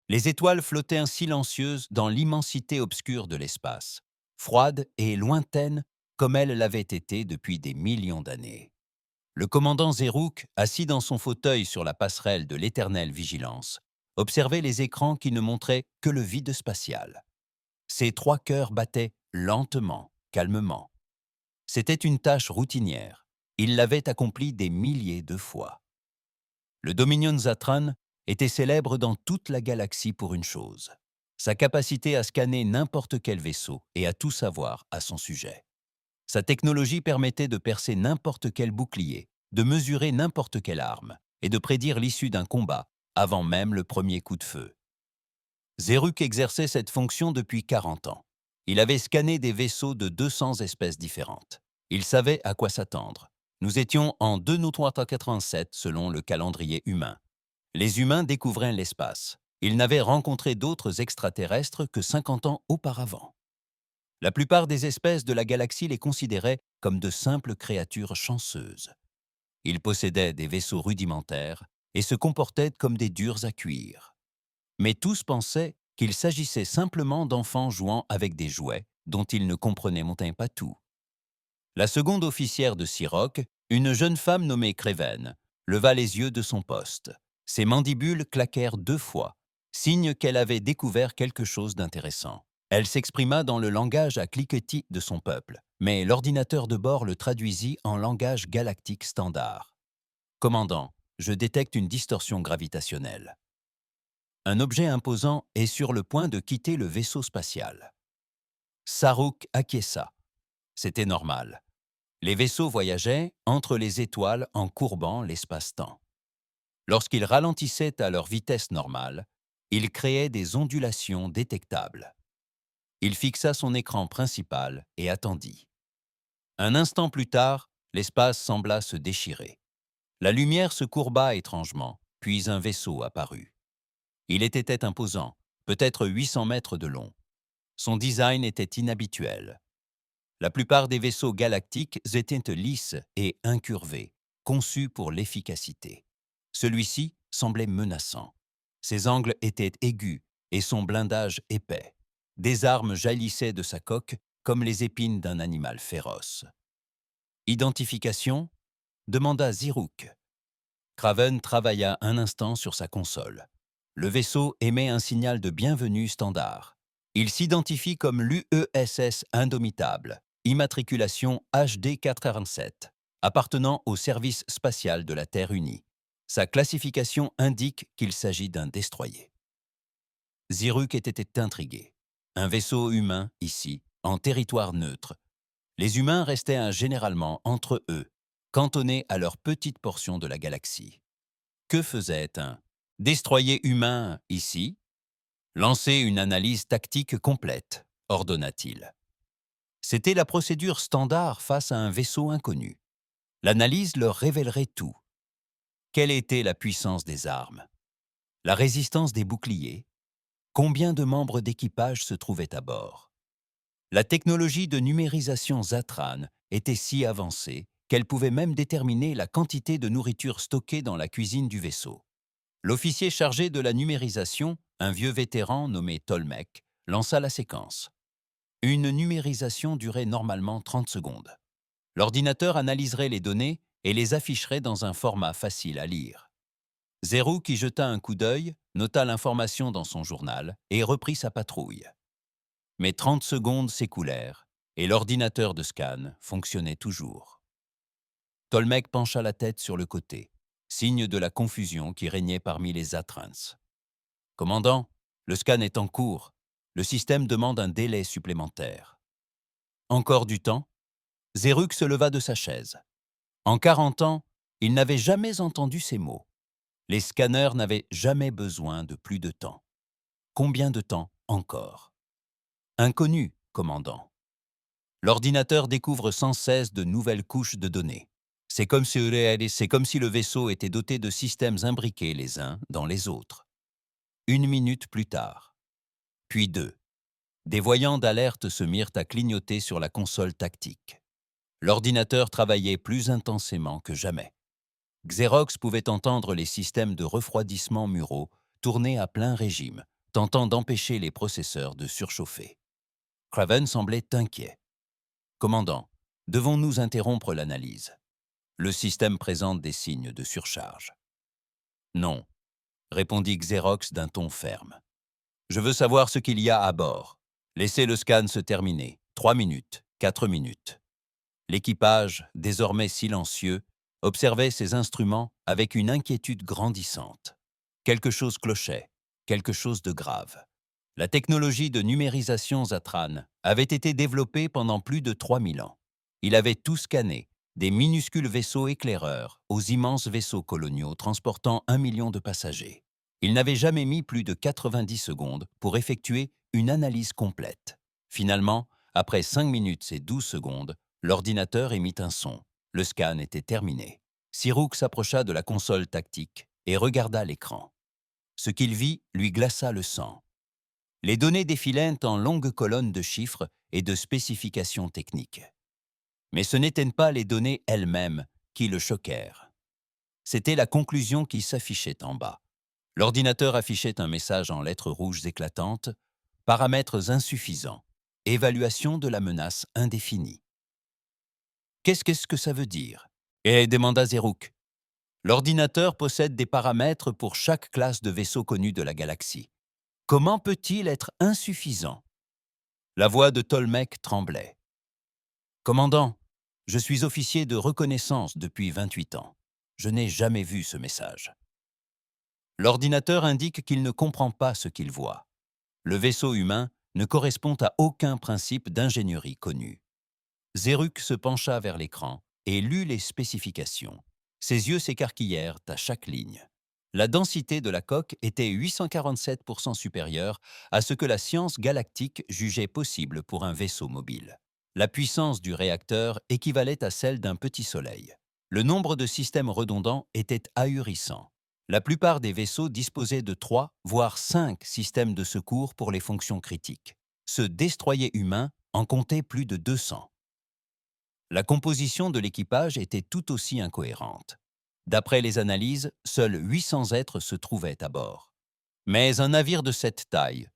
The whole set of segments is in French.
Les étoiles flottaient silencieuses dans l'immensité obscure de l'espace, froides et lointaines comme elles l'avaient été depuis des millions d'années. Le commandant Zérouk, assis dans son fauteuil sur la passerelle de l'éternelle vigilance, observait les écrans qui ne montraient que le vide spatial. Ses trois cœurs battaient lentement, calmement. C'était une tâche routinière. Il l'avait accomplie des milliers de fois. Le Dominion Zatran était célèbre dans toute la galaxie pour une chose, sa capacité à scanner n'importe quel vaisseau et à tout savoir à son sujet. Sa technologie permettait de percer n'importe quel bouclier, de mesurer n'importe quelle arme et de prédire l'issue d'un combat avant même le premier coup de feu. Zeruk exerçait cette fonction depuis 40 ans. Il avait scanné des vaisseaux de 200 espèces différentes. Il savait à quoi s'attendre. Nous étions en 2387 selon le calendrier humain. Les humains découvraient l'espace. Ils n'avaient rencontré d'autres extraterrestres que 50 ans auparavant. La plupart des espèces de la galaxie les considéraient comme de simples créatures chanceuses. Ils possédaient des vaisseaux rudimentaires et se comportaient comme des durs à cuire. Mais tous pensaient qu'il s'agissait simplement d'enfants jouant avec des jouets dont ils ne comprenaient pas tout. La seconde officière de Siroc, une jeune femme nommée Creven, leva les yeux de son poste. Ses mandibules claquèrent 2 fois, signe qu'elle avait découvert quelque chose d'intéressant. Elle s'exprima dans le langage à cliquetis de son peuple, mais l'ordinateur de bord le traduisit en langage galactique standard. Commandant, je détecte une distorsion gravitationnelle. Un objet imposant est sur le point de quitter le vaisseau spatial. Saruk acquiesça. C'était normal. Les vaisseaux voyageaient entre les étoiles en courbant l'espace-temps. Lorsqu'ils ralentissaient à leur vitesse normale, ils créaient des ondulations détectables. Il fixa son écran principal et attendit. Un instant plus tard, l'espace sembla se déchirer. La lumière se courba étrangement, puis un vaisseau apparut. Il était imposant, peut-être 800 mètres de long. Son design était inhabituel. La plupart des vaisseaux galactiques étaient lisses et incurvés, conçus pour l'efficacité. Celui-ci semblait menaçant. Ses angles étaient aigus et son blindage épais. Des armes jaillissaient de sa coque comme les épines d'un animal féroce. Identification demanda Ziruk. Craven travailla un instant sur sa console. Le vaisseau émet un signal de bienvenue standard. Il s'identifie comme l'UESS Indomitable, immatriculation HD447, appartenant au service spatial de la Terre unie. Sa classification indique qu'il s'agit d'un destroyer. Ziruk était intrigué. Un vaisseau humain, ici, en territoire neutre. Les humains restaient généralement entre eux, cantonnés à leur petite portion de la galaxie. Que faisait un destroyer humain ici? Lancez une analyse tactique complète, ordonna-t-il. C'était la procédure standard face à un vaisseau inconnu. L'analyse leur révélerait tout. Quelle était la puissance des armes? La résistance des boucliers? Combien de membres d'équipage se trouvaient à bord? La technologie de numérisation Zatran était si avancée qu'elle pouvait même déterminer la quantité de nourriture stockée dans la cuisine du vaisseau. L'officier chargé de la numérisation, un vieux vétéran nommé Tolmec, lança la séquence. Une numérisation durait normalement 30 secondes. L'ordinateur analyserait les données et les afficherait dans un format facile à lire. Zerou, qui jeta un coup d'œil, nota l'information dans son journal et reprit sa patrouille. Mais 30 secondes s'écoulèrent et l'ordinateur de scan fonctionnait toujours. Tolmec pencha la tête sur le côté, signe de la confusion qui régnait parmi les Atrans. « Commandant, le scan est en cours. Le système demande un délai supplémentaire. » Encore du temps? Zeruk se leva de sa chaise. En 40 ans, il n'avait jamais entendu ces mots. Les scanners n'avaient jamais besoin de plus de temps. Combien de temps encore? Inconnu, commandant. L'ordinateur découvre sans cesse de nouvelles couches de données. C'est comme si le vaisseau était doté de systèmes imbriqués les uns dans les autres. 1 minute plus tard. Puis 2. Des voyants d'alerte se mirent à clignoter sur la console tactique. L'ordinateur travaillait plus intensément que jamais. Xerox pouvait entendre les systèmes de refroidissement muraux tourner à plein régime, tentant d'empêcher les processeurs de surchauffer. Craven semblait inquiet. « Commandant, devons-nous interrompre l'analyse? Le système présente des signes de surcharge. » « Non, » répondit Xerox d'un ton ferme. « Je veux savoir ce qu'il y a à bord. Laissez le scan se terminer. 3 minutes, 4 minutes. » L'équipage, désormais silencieux, observait ses instruments avec une inquiétude grandissante. Quelque chose clochait, quelque chose de grave. La technologie de numérisation Zatran avait été développée pendant plus de 3000 ans. Il avait tout scanné, des minuscules vaisseaux éclaireurs aux immenses vaisseaux coloniaux transportant 1 million de passagers. Il n'avait jamais mis plus de 90 secondes pour effectuer une analyse complète. Finalement, après 5 minutes et 12 secondes, l'ordinateur émit un son. Le scan était terminé. Sirouk s'approcha de la console tactique et regarda l'écran. Ce qu'il vit lui glaça le sang. Les données défilaient en longues colonnes de chiffres et de spécifications techniques. Mais ce n'étaient pas les données elles-mêmes qui le choquèrent. C'était la conclusion qui s'affichait en bas. L'ordinateur affichait un message en lettres rouges éclatantes, « Paramètres insuffisants. Évaluation de la menace indéfinie. » Qu'est-ce que ça veut dire? Et demanda Zeruk. L'ordinateur possède des paramètres pour chaque classe de vaisseau connu de la galaxie. Comment peut-il être insuffisant? La voix de Tolmec tremblait. Commandant, je suis officier de reconnaissance depuis 28 ans. Je n'ai jamais vu ce message. L'ordinateur indique qu'il ne comprend pas ce qu'il voit. Le vaisseau humain ne correspond à aucun principe d'ingénierie connu. Zeruk se pencha vers l'écran et lut les spécifications. Ses yeux s'écarquillèrent à chaque ligne. La densité de la coque était 847% supérieure à ce que la science galactique jugeait possible pour un vaisseau mobile. La puissance du réacteur équivalait à celle d'un petit soleil. Le nombre de systèmes redondants était ahurissant. La plupart des vaisseaux disposaient de 3, voire 5 systèmes de secours pour les fonctions critiques. Ce destroyer humain en comptait plus de 200. La composition de l'équipage était tout aussi incohérente. D'après les analyses, seuls 800 êtres se trouvaient à bord. Mais un navire de cette taille,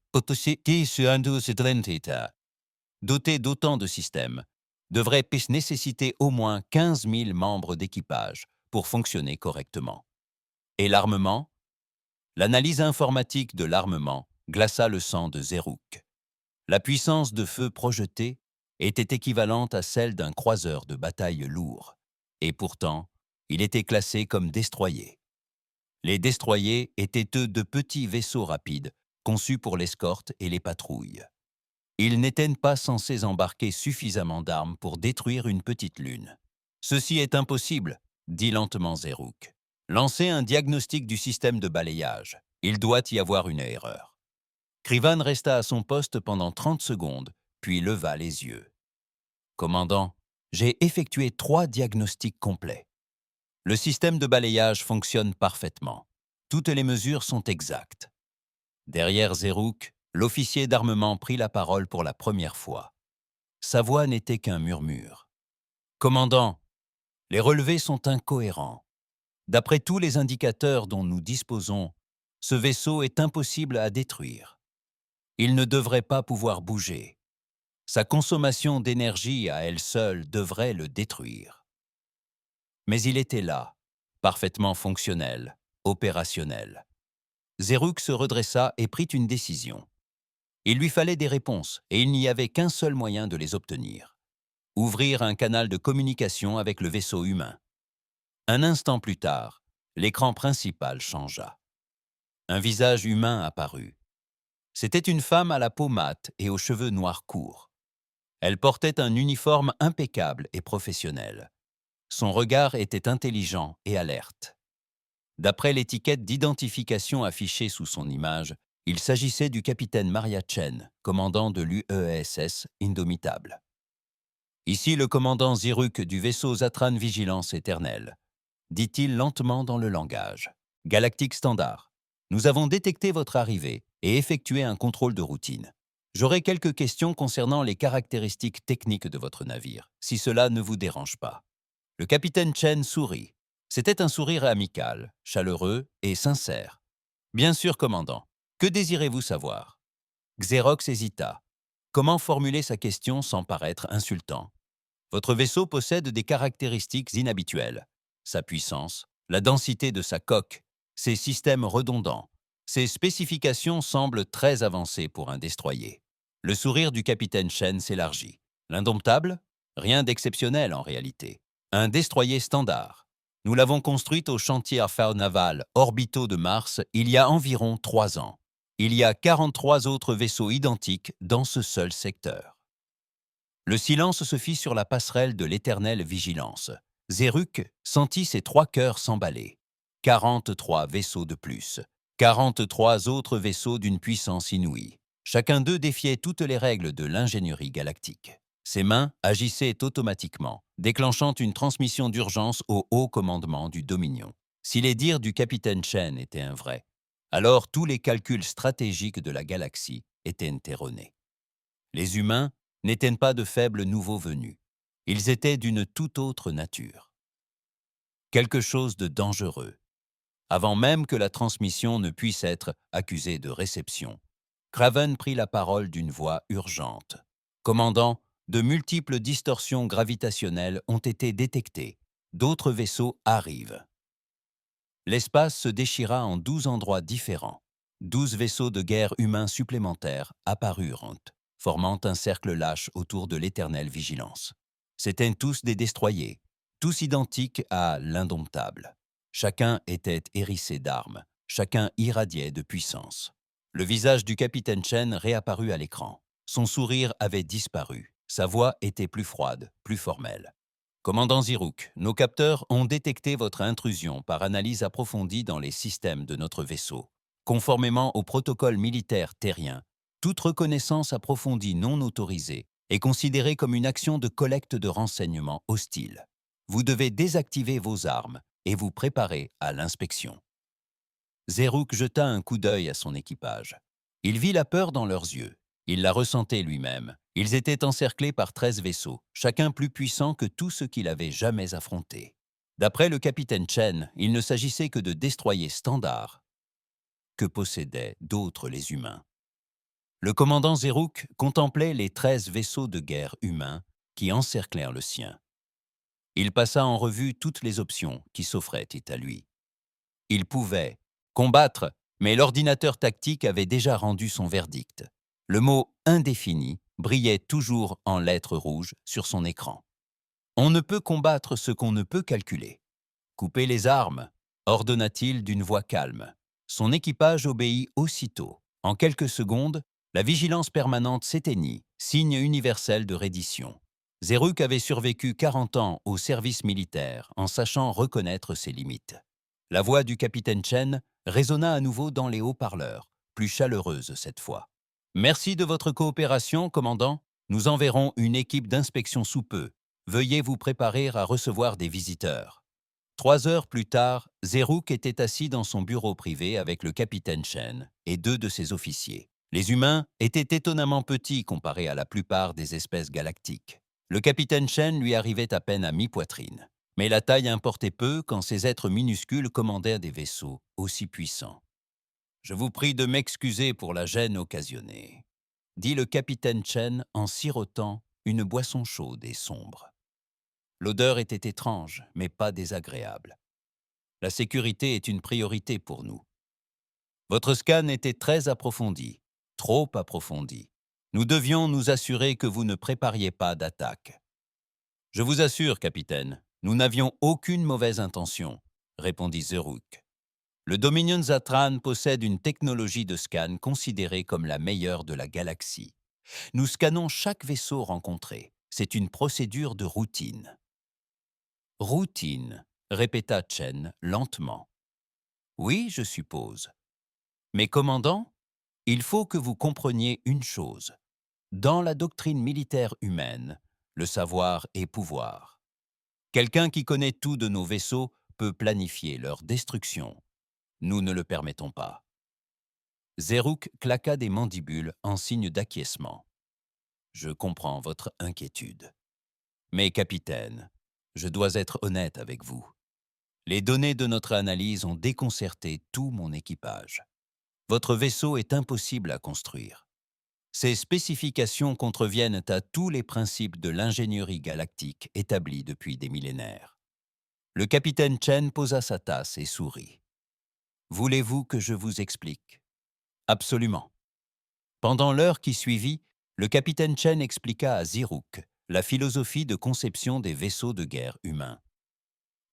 doté d'autant de systèmes, devrait nécessiter au moins 15 000 membres d'équipage pour fonctionner correctement. Et l'armement? L'analyse informatique de l'armement glaça le sang de Zeruk. La puissance de feu projetée était équivalente à celle d'un croiseur de bataille lourd. Et pourtant, il était classé comme destroyer. Les destroyers étaient eux de petits vaisseaux rapides, conçus pour l'escorte et les patrouilles. Ils n'étaient pas censés embarquer suffisamment d'armes pour détruire une petite lune. « Ceci est impossible », dit lentement Zeruk. « Lancez un diagnostic du système de balayage. Il doit y avoir une erreur. » Crivan resta à son poste pendant 30 secondes, puis leva les yeux. « Commandant, j'ai effectué 3 diagnostics complets. Le système de balayage fonctionne parfaitement. Toutes les mesures sont exactes. » Derrière Zeruk, l'officier d'armement prit la parole pour la première fois. Sa voix n'était qu'un murmure. « Commandant, les relevés sont incohérents. D'après tous les indicateurs dont nous disposons, ce vaisseau est impossible à détruire. Il ne devrait pas pouvoir bouger. Sa consommation d'énergie à elle seule devrait le détruire. » Mais il était là, parfaitement fonctionnel, opérationnel. Zeruk se redressa et prit une décision. Il lui fallait des réponses, et il n'y avait qu'un seul moyen de les obtenir. Ouvrir un canal de communication avec le vaisseau humain. Un instant plus tard, l'écran principal changea. Un visage humain apparut. C'était une femme à la peau mate et aux cheveux noirs courts. Elle portait un uniforme impeccable et professionnel. Son regard était intelligent et alerte. D'après l'étiquette d'identification affichée sous son image, il s'agissait du capitaine Maria Chen, commandant de l'UESS Indomitable. Ici le commandant Zeruk du vaisseau Zatran Vigilance Éternelle, dit-il lentement dans le langage. Galactique Standard, nous avons détecté votre arrivée et effectué un contrôle de routine. J'aurai quelques questions concernant les caractéristiques techniques de votre navire, si cela ne vous dérange pas. Le capitaine Chen sourit. C'était un sourire amical, chaleureux et sincère. Bien sûr, commandant. Que désirez-vous savoir? Xerox hésita. Comment formuler sa question sans paraître insultant? Votre vaisseau possède des caractéristiques inhabituelles. Sa puissance, la densité de sa coque, ses systèmes redondants. Ses spécifications semblent très avancées pour un destroyer. Le sourire du capitaine Chen s'élargit. L'indomptable? Rien d'exceptionnel en réalité. Un destroyer standard. Nous l'avons construite au chantier affaires navals orbitaux de Mars il y a environ 3 ans. Il y a 43 autres vaisseaux identiques dans ce seul secteur. Le silence se fit sur la passerelle de l'éternelle vigilance. Zeruk sentit ses 3 cœurs s'emballer. 43 vaisseaux de plus. 43 autres vaisseaux d'une puissance inouïe. Chacun d'eux défiait toutes les règles de l'ingénierie galactique. Ses mains agissaient automatiquement, déclenchant une transmission d'urgence au haut commandement du Dominion. Si les dires du capitaine Chen étaient un vrai, alors tous les calculs stratégiques de la galaxie étaient erronés. Les humains n'étaient pas de faibles nouveaux venus. Ils étaient d'une toute autre nature. Quelque chose de dangereux. Avant même que la transmission ne puisse être accusée de réception, Craven prit la parole d'une voix urgente. Commandant, de multiples distorsions gravitationnelles ont été détectées. D'autres vaisseaux arrivent. L'espace se déchira en 12 endroits différents. 12 vaisseaux de guerre humains supplémentaires apparurent, formant un cercle lâche autour de l'éternelle vigilance. C'étaient tous des destroyers, tous identiques à l'indomptable. Chacun était hérissé d'armes, chacun irradiait de puissance. Le visage du capitaine Chen réapparut à l'écran. Son sourire avait disparu. Sa voix était plus froide, plus formelle. Commandant Ziruk, nos capteurs ont détecté votre intrusion par analyse approfondie dans les systèmes de notre vaisseau. Conformément au protocole militaire terrien, toute reconnaissance approfondie non autorisée est considérée comme une action de collecte de renseignements hostiles. Vous devez désactiver vos armes et vous préparer à l'inspection. Zeruk jeta un coup d'œil à son équipage. Il vit la peur dans leurs yeux. Il la ressentait lui-même. Ils étaient encerclés par 13 vaisseaux, chacun plus puissant que tous ceux qu'il avait jamais affrontés. D'après le capitaine Chen, il ne s'agissait que de destroyers standards que possédaient d'autres les humains. Le commandant Zeruk contemplait les 13 vaisseaux de guerre humains qui encerclèrent le sien. Il passa en revue toutes les options qui s'offraient à lui. Il pouvait combattre, mais l'ordinateur tactique avait déjà rendu son verdict. Le mot « indéfini » brillait toujours en lettres rouges sur son écran. On ne peut combattre ce qu'on ne peut calculer. Coupez les armes, ordonna-t-il d'une voix calme. Son équipage obéit aussitôt. En quelques secondes, la vigilance permanente s'éteignit, signe universel de reddition. Zeruk avait survécu 40 ans au service militaire en sachant reconnaître ses limites. La voix du capitaine Chen résonna à nouveau dans les haut-parleurs, plus chaleureuse cette fois. « Merci de votre coopération, commandant. Nous enverrons une équipe d'inspection sous peu. Veuillez vous préparer à recevoir des visiteurs. » 3 heures plus tard, Zeruk était assis dans son bureau privé avec le capitaine Chen et 2 de ses officiers. Les humains étaient étonnamment petits comparés à la plupart des espèces galactiques. Le capitaine Chen lui arrivait à peine à mi-poitrine. Mais la taille importait peu quand ces êtres minuscules commandaient des vaisseaux aussi puissants. « Je vous prie de m'excuser pour la gêne occasionnée », dit le capitaine Chen en sirotant une boisson chaude et sombre. L'odeur était étrange, mais pas désagréable. La sécurité est une priorité pour nous. Votre scan était très approfondi, trop approfondi. Nous devions nous assurer que vous ne prépariez pas d'attaque. Je vous assure, capitaine, nous n'avions aucune mauvaise intention, répondit Zeruk. Le Dominion Zatran possède une technologie de scan considérée comme la meilleure de la galaxie. Nous scannons chaque vaisseau rencontré. C'est une procédure de routine. Routine, répéta Chen lentement. Oui, je suppose. Mais commandant, il faut que vous compreniez une chose. Dans la doctrine militaire humaine, le savoir est pouvoir. Quelqu'un qui connaît tout de nos vaisseaux peut planifier leur destruction. Nous ne le permettons pas. Zeruk claqua des mandibules en signe d'acquiescement. Je comprends votre inquiétude. Mais capitaine, je dois être honnête avec vous. Les données de notre analyse ont déconcerté tout mon équipage. votre vaisseau est impossible à construire. Ces spécifications contreviennent à tous les principes de l'ingénierie galactique établis depuis des millénaires. Le capitaine Chen posa sa tasse et sourit. Voulez-vous que je vous explique? Absolument. Pendant l'heure qui suivit, le capitaine Chen expliqua à Zirouk la philosophie de conception des vaisseaux de guerre humains.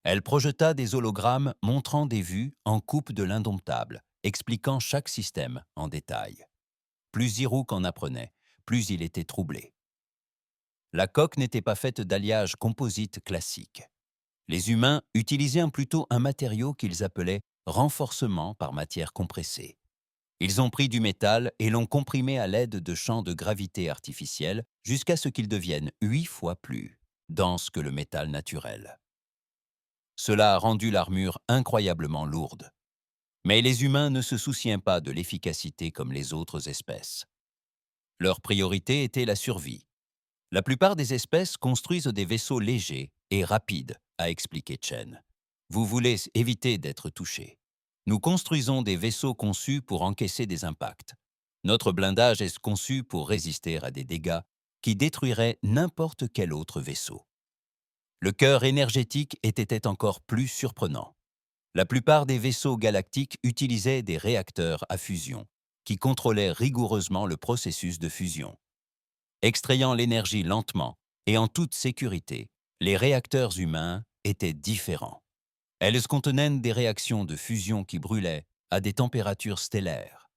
Elle projeta des hologrammes montrant des vues en coupe de l'indomptable, expliquant chaque système en détail. Plus Zirouk en apprenait, plus il était troublé. La coque n'était pas faite d'alliage composite classique. Les humains utilisaient plutôt un matériau qu'ils appelaient renforcement par matière compressée. Ils ont pris du métal et l'ont comprimé à l'aide de champs de gravité artificiels jusqu'à ce qu'il devienne 8 fois plus dense que le métal naturel. Cela a rendu l'armure incroyablement lourde. Mais les humains ne se souciaient pas de l'efficacité comme les autres espèces. Leur priorité était la survie. La plupart des espèces construisent des vaisseaux légers et rapides, a expliqué Chen. Vous voulez éviter d'être touché. Nous construisons des vaisseaux conçus pour encaisser des impacts. Notre blindage est conçu pour résister à des dégâts qui détruiraient n'importe quel autre vaisseau. Le cœur énergétique était encore plus surprenant. La plupart des vaisseaux galactiques utilisaient des réacteurs à fusion, qui contrôlaient rigoureusement le processus de fusion. Extrayant l'énergie lentement et en toute sécurité, les réacteurs humains étaient différents. Elles contenaient des réactions de fusion qui brûlaient à des températures stellaires.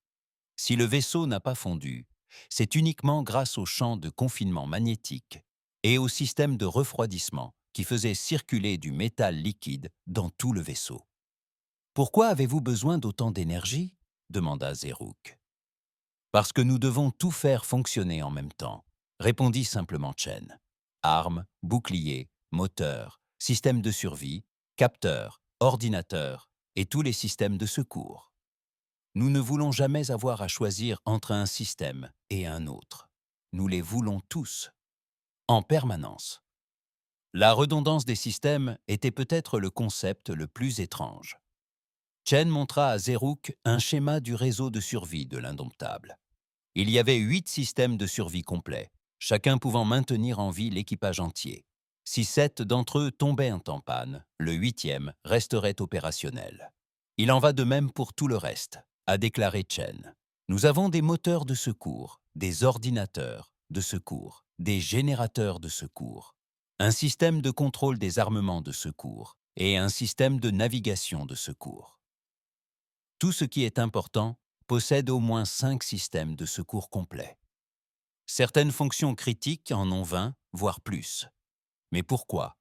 Si le vaisseau n'a pas fondu, c'est uniquement grâce au champ de confinement magnétique et au système de refroidissement qui faisait circuler du métal liquide dans tout le vaisseau. « Pourquoi avez-vous besoin d'autant d'énergie » demanda Zirouk. « Parce que nous devons tout faire fonctionner en même temps » répondit simplement Chen. Armes, boucliers, moteurs, systèmes de survie, capteurs, ordinateurs et tous les systèmes de secours. Nous ne voulons jamais avoir à choisir entre un système et un autre. Nous les voulons tous, en permanence. La redondance des systèmes était peut-être le concept le plus étrange. Chen montra à Zirouk un schéma du réseau de survie de l'indomptable. Il y avait 8 systèmes de survie complets, chacun pouvant maintenir en vie l'équipage entier. Si 7 d'entre eux tombaient en panne, le 8e resterait opérationnel. Il en va de même pour tout le reste, a déclaré Chen. Nous avons des moteurs de secours, des ordinateurs de secours, des générateurs de secours, un système de contrôle des armements de secours et un système de navigation de secours. Tout ce qui est important possède au moins 5 systèmes de secours complets. Certaines fonctions critiques en ont 20, voire plus. Mais pourquoi?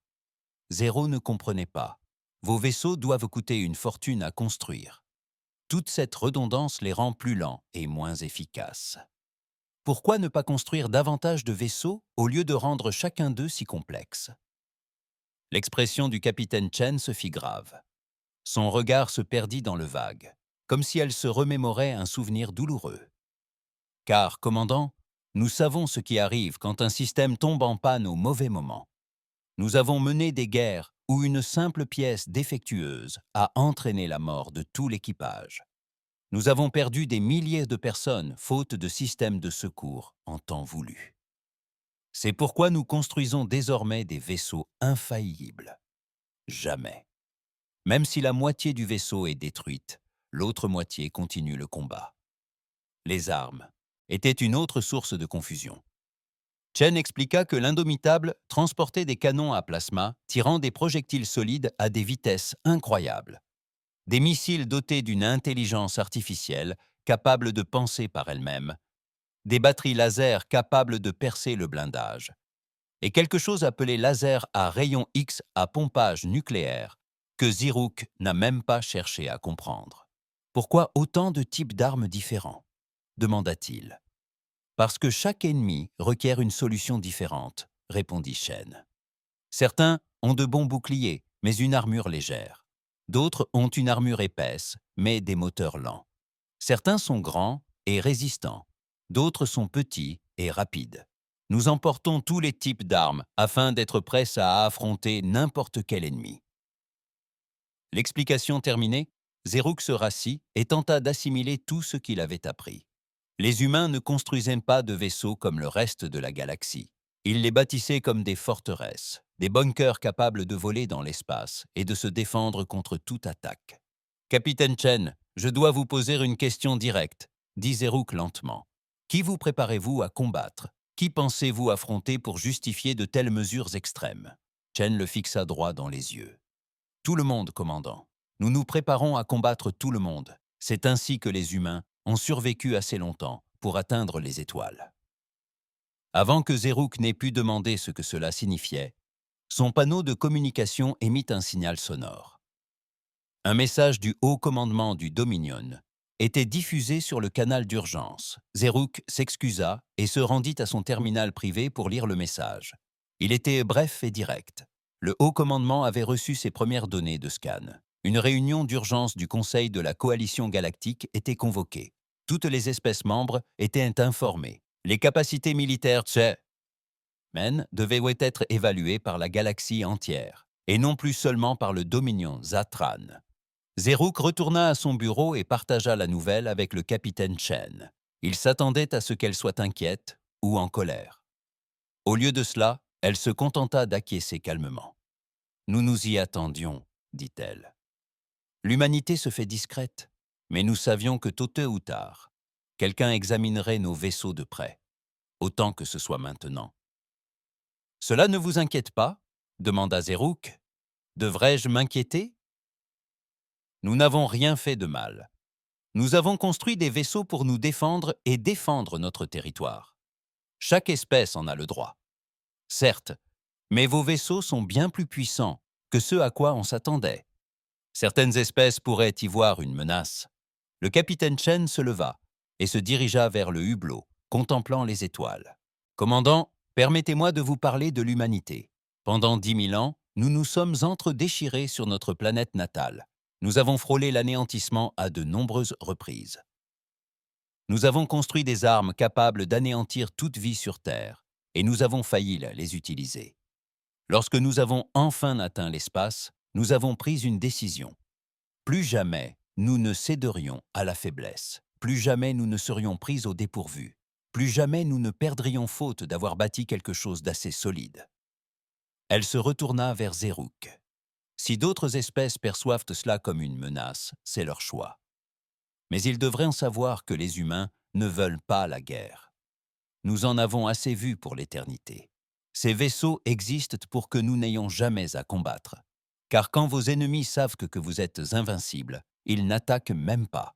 Zéro ne comprenait pas. Vos vaisseaux doivent coûter une fortune à construire. Toute cette redondance les rend plus lents et moins efficaces. Pourquoi ne pas construire davantage de vaisseaux au lieu de rendre chacun d'eux si complexe? L'expression du capitaine Chen se fit grave. Son regard se perdit dans le vague, comme si elle se remémorait un souvenir douloureux. Car, commandant, nous savons ce qui arrive quand un système tombe en panne au mauvais moment. Nous avons mené des guerres où une simple pièce défectueuse a entraîné la mort de tout l'équipage. Nous avons perdu des milliers de personnes faute de systèmes de secours en temps voulu. C'est pourquoi nous construisons désormais des vaisseaux infaillibles. Jamais. Même si la moitié du vaisseau est détruite, l'autre moitié continue le combat. Les armes étaient une autre source de confusion. Chen expliqua que l'indomitable transportait des canons à plasma tirant des projectiles solides à des vitesses incroyables. Des missiles dotés d'une intelligence artificielle capable de penser par elle-même, des batteries laser capables de percer le blindage, et quelque chose appelé laser à rayons X à pompage nucléaire que Zirouk n'a même pas cherché à comprendre. « Pourquoi autant de types d'armes différents » demanda-t-il. « Parce que chaque ennemi requiert une solution différente » répondit Chen. « Certains ont de bons boucliers, mais une armure légère. D'autres ont une armure épaisse, mais des moteurs lents. Certains sont grands et résistants. D'autres sont petits et rapides. Nous emportons tous les types d'armes afin d'être prêts à affronter n'importe quel ennemi. » L'explication terminée, Zérouk se rassit et tenta d'assimiler tout ce qu'il avait appris. Les humains ne construisaient pas de vaisseaux comme le reste de la galaxie. Ils les bâtissaient comme des forteresses, des bunkers capables de voler dans l'espace et de se défendre contre toute attaque. Capitaine Chen, je dois vous poser une question directe, dit Zérouk lentement. Qui vous préparez-vous à combattre? Qui pensez-vous affronter pour justifier de telles mesures extrêmes? Chen le fixa droit dans les yeux. Tout le monde, commandant. Nous nous préparons à combattre tout le monde. C'est ainsi que les humains ont survécu assez longtemps pour atteindre les étoiles. Avant que Zérouk n'ait pu demander ce que cela signifiait, son panneau de communication émit un signal sonore. Un message du haut commandement du Dominion était diffusé sur le canal d'urgence. Zérouk s'excusa et se rendit à son terminal privé pour lire le message. Il était bref et direct. Le haut commandement avait reçu ses premières données de scan. Une réunion d'urgence du Conseil de la Coalition galactique était convoquée. Toutes les espèces membres étaient informées. Les capacités militaires Men devaient être évaluées par la galaxie entière, et non plus seulement par le Dominion Zatran. Zérouk retourna à son bureau et partagea la nouvelle avec le capitaine Chen. Il s'attendait à ce qu'elle soit inquiète ou en colère. Au lieu de cela, elle se contenta d'acquiescer calmement. « Nous nous y attendions, dit-elle. L'humanité se fait discrète, mais nous savions que tôt ou tard, quelqu'un examinerait nos vaisseaux de près, autant que ce soit maintenant. Cela ne vous inquiète pas? Demanda Zérouk. Devrais-je m'inquiéter? Nous n'avons rien fait de mal. Nous avons construit des vaisseaux pour nous défendre et défendre notre territoire. Chaque espèce en a le droit. Certes, mais vos vaisseaux sont bien plus puissants que ce à quoi on s'attendait. Certaines espèces pourraient y voir une menace. Le capitaine Chen se leva et se dirigea vers le hublot, contemplant les étoiles. Commandant, permettez-moi de vous parler de l'humanité. Pendant 10 000 ans, nous nous sommes entre-déchirés sur notre planète natale. Nous avons frôlé l'anéantissement à de nombreuses reprises. Nous avons construit des armes capables d'anéantir toute vie sur Terre, et nous avons failli les utiliser. Lorsque nous avons enfin atteint l'espace, nous avons pris une décision. Plus jamais nous ne céderions à la faiblesse. Plus jamais nous ne serions pris au dépourvu. Plus jamais nous ne perdrions faute d'avoir bâti quelque chose d'assez solide. Elle se retourna vers Zérouk. Si d'autres espèces perçoivent cela comme une menace, c'est leur choix. Mais ils devraient en savoir que les humains ne veulent pas la guerre. Nous en avons assez vu pour l'éternité. Ces vaisseaux existent pour que nous n'ayons jamais à combattre. Car quand vos ennemis savent que vous êtes invincibles, ils n'attaquent même pas.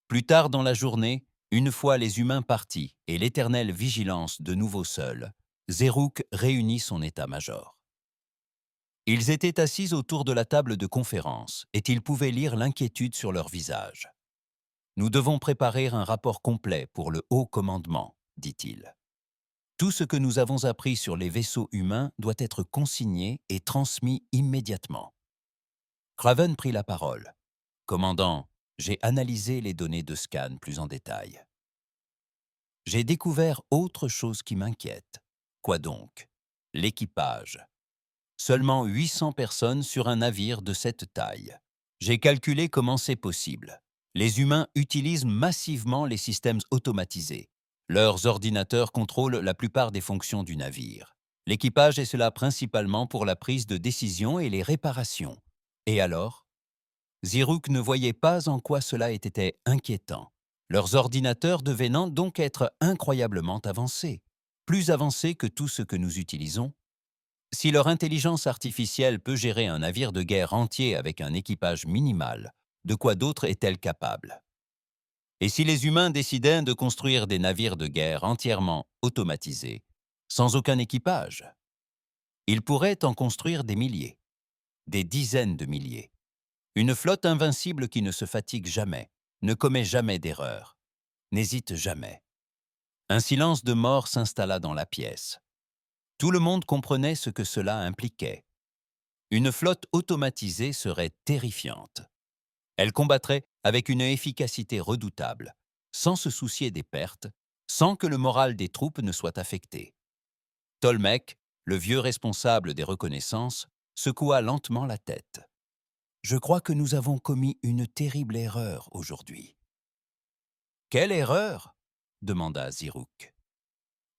Plus tard dans la journée, une fois les humains partis et l'éternelle vigilance de nouveau seuls, Zérouk réunit son état-major. Ils étaient assis autour de la table de conférence et ils pouvaient lire l'inquiétude sur leur visage. « Nous devons préparer un rapport complet pour le haut commandement, dit-il. Tout ce que nous avons appris sur les vaisseaux humains doit être consigné et transmis immédiatement. » Craven prit la parole. « Commandant, j'ai analysé les données de scan plus en détail. J'ai découvert autre chose qui m'inquiète. Quoi donc? L'équipage. Seulement 800 personnes sur un navire de cette taille. J'ai calculé comment c'est possible. Les humains utilisent massivement les systèmes automatisés. Leurs ordinateurs contrôlent la plupart des fonctions du navire. L'équipage est cela principalement pour la prise de décision et les réparations. Et alors? Zérouk ne voyait pas en quoi cela était inquiétant. Leurs ordinateurs devaient donc être incroyablement avancés, plus avancés que tout ce que nous utilisons. Si leur intelligence artificielle peut gérer un navire de guerre entier avec un équipage minimal, de quoi d'autre est-elle capable? Et si les humains décidaient de construire des navires de guerre entièrement automatisés, sans aucun équipage? Ils pourraient en construire des milliers, des dizaines de milliers. Une flotte invincible qui ne se fatigue jamais, ne commet jamais d'erreur, n'hésite jamais. Un silence de mort s'installa dans la pièce. Tout le monde comprenait ce que cela impliquait. Une flotte automatisée serait terrifiante. Elle combattrait avec une efficacité redoutable, sans se soucier des pertes, sans que le moral des troupes ne soit affecté. Tolmec, le vieux responsable des reconnaissances, secoua lentement la tête. Je crois que nous avons commis une terrible erreur aujourd'hui. Quelle erreur? Demanda Ziruk.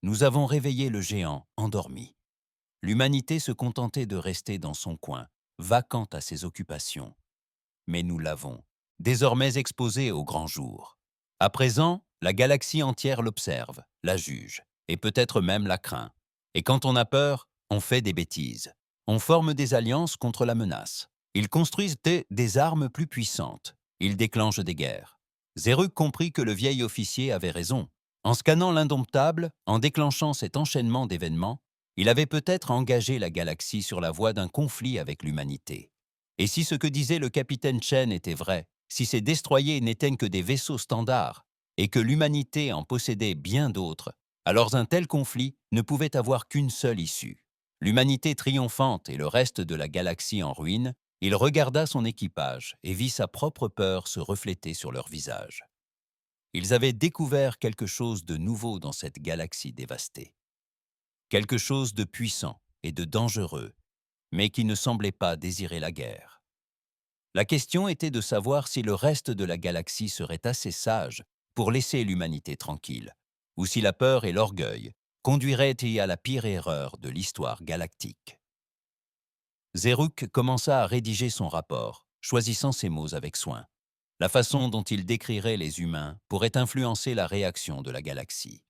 Nous avons réveillé le géant, endormi. L'humanité se contentait de rester dans son coin, vacante à ses occupations. Mais nous l'avons, désormais exposée au grand jour. À présent, la galaxie entière l'observe, la juge, et peut-être même la craint. Et quand on a peur, on fait des bêtises. On forme des alliances contre la menace. Ils construisent des armes plus puissantes. Ils déclenchent des guerres. Zeruk comprit que le vieil officier avait raison. En scannant l'indomptable, en déclenchant cet enchaînement d'événements, il avait peut-être engagé la galaxie sur la voie d'un conflit avec l'humanité. Et si ce que disait le capitaine Chen était vrai, si ces destroyers n'étaient que des vaisseaux standards, et que l'humanité en possédait bien d'autres, alors un tel conflit ne pouvait avoir qu'une seule issue. L'humanité triomphante et le reste de la galaxie en ruine, il regarda son équipage et vit sa propre peur se refléter sur leur visage. Ils avaient découvert quelque chose de nouveau dans cette galaxie dévastée. Quelque chose de puissant et de dangereux, mais qui ne semblait pas désirer la guerre. La question était de savoir si le reste de la galaxie serait assez sage pour laisser l'humanité tranquille, ou si la peur et l'orgueil conduiraient à la pire erreur de l'histoire galactique. Zeruk commença à rédiger son rapport, choisissant ses mots avec soin. La façon dont il décrirait les humains pourrait influencer la réaction de la galaxie.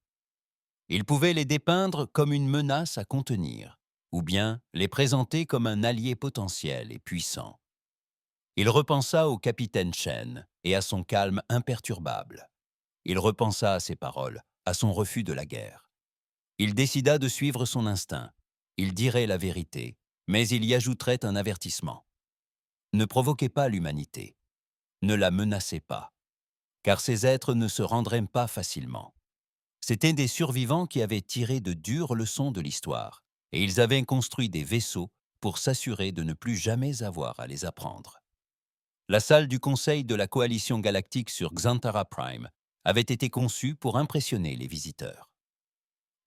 Il pouvait les dépeindre comme une menace à contenir, ou bien les présenter comme un allié potentiel et puissant. Il repensa au capitaine Chen et à son calme imperturbable. Il repensa à ses paroles, à son refus de la guerre. Il décida de suivre son instinct. Il dirait la vérité, mais il y ajouterait un avertissement. Ne provoquez pas l'humanité. Ne la menacez pas, car ces êtres ne se rendraient pas facilement. C'étaient des survivants qui avaient tiré de dures leçons de l'histoire, et ils avaient construit des vaisseaux pour s'assurer de ne plus jamais avoir à les apprendre. La salle du Conseil de la Coalition galactique sur Xantara Prime avait été conçue pour impressionner les visiteurs.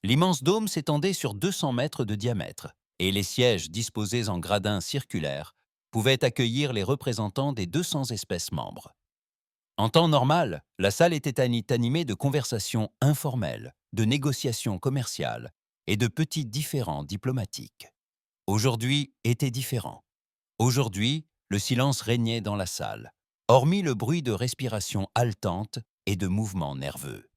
L'immense dôme s'étendait sur 200 mètres de diamètre, et les sièges disposés en gradins circulaires pouvaient accueillir les représentants des 200 espèces membres. En temps normal, la salle était animée de conversations informelles, de négociations commerciales et de petits différends diplomatiques. Aujourd'hui était différent. Aujourd'hui, le silence régnait dans la salle, hormis le bruit de respiration haletante et de mouvements nerveux.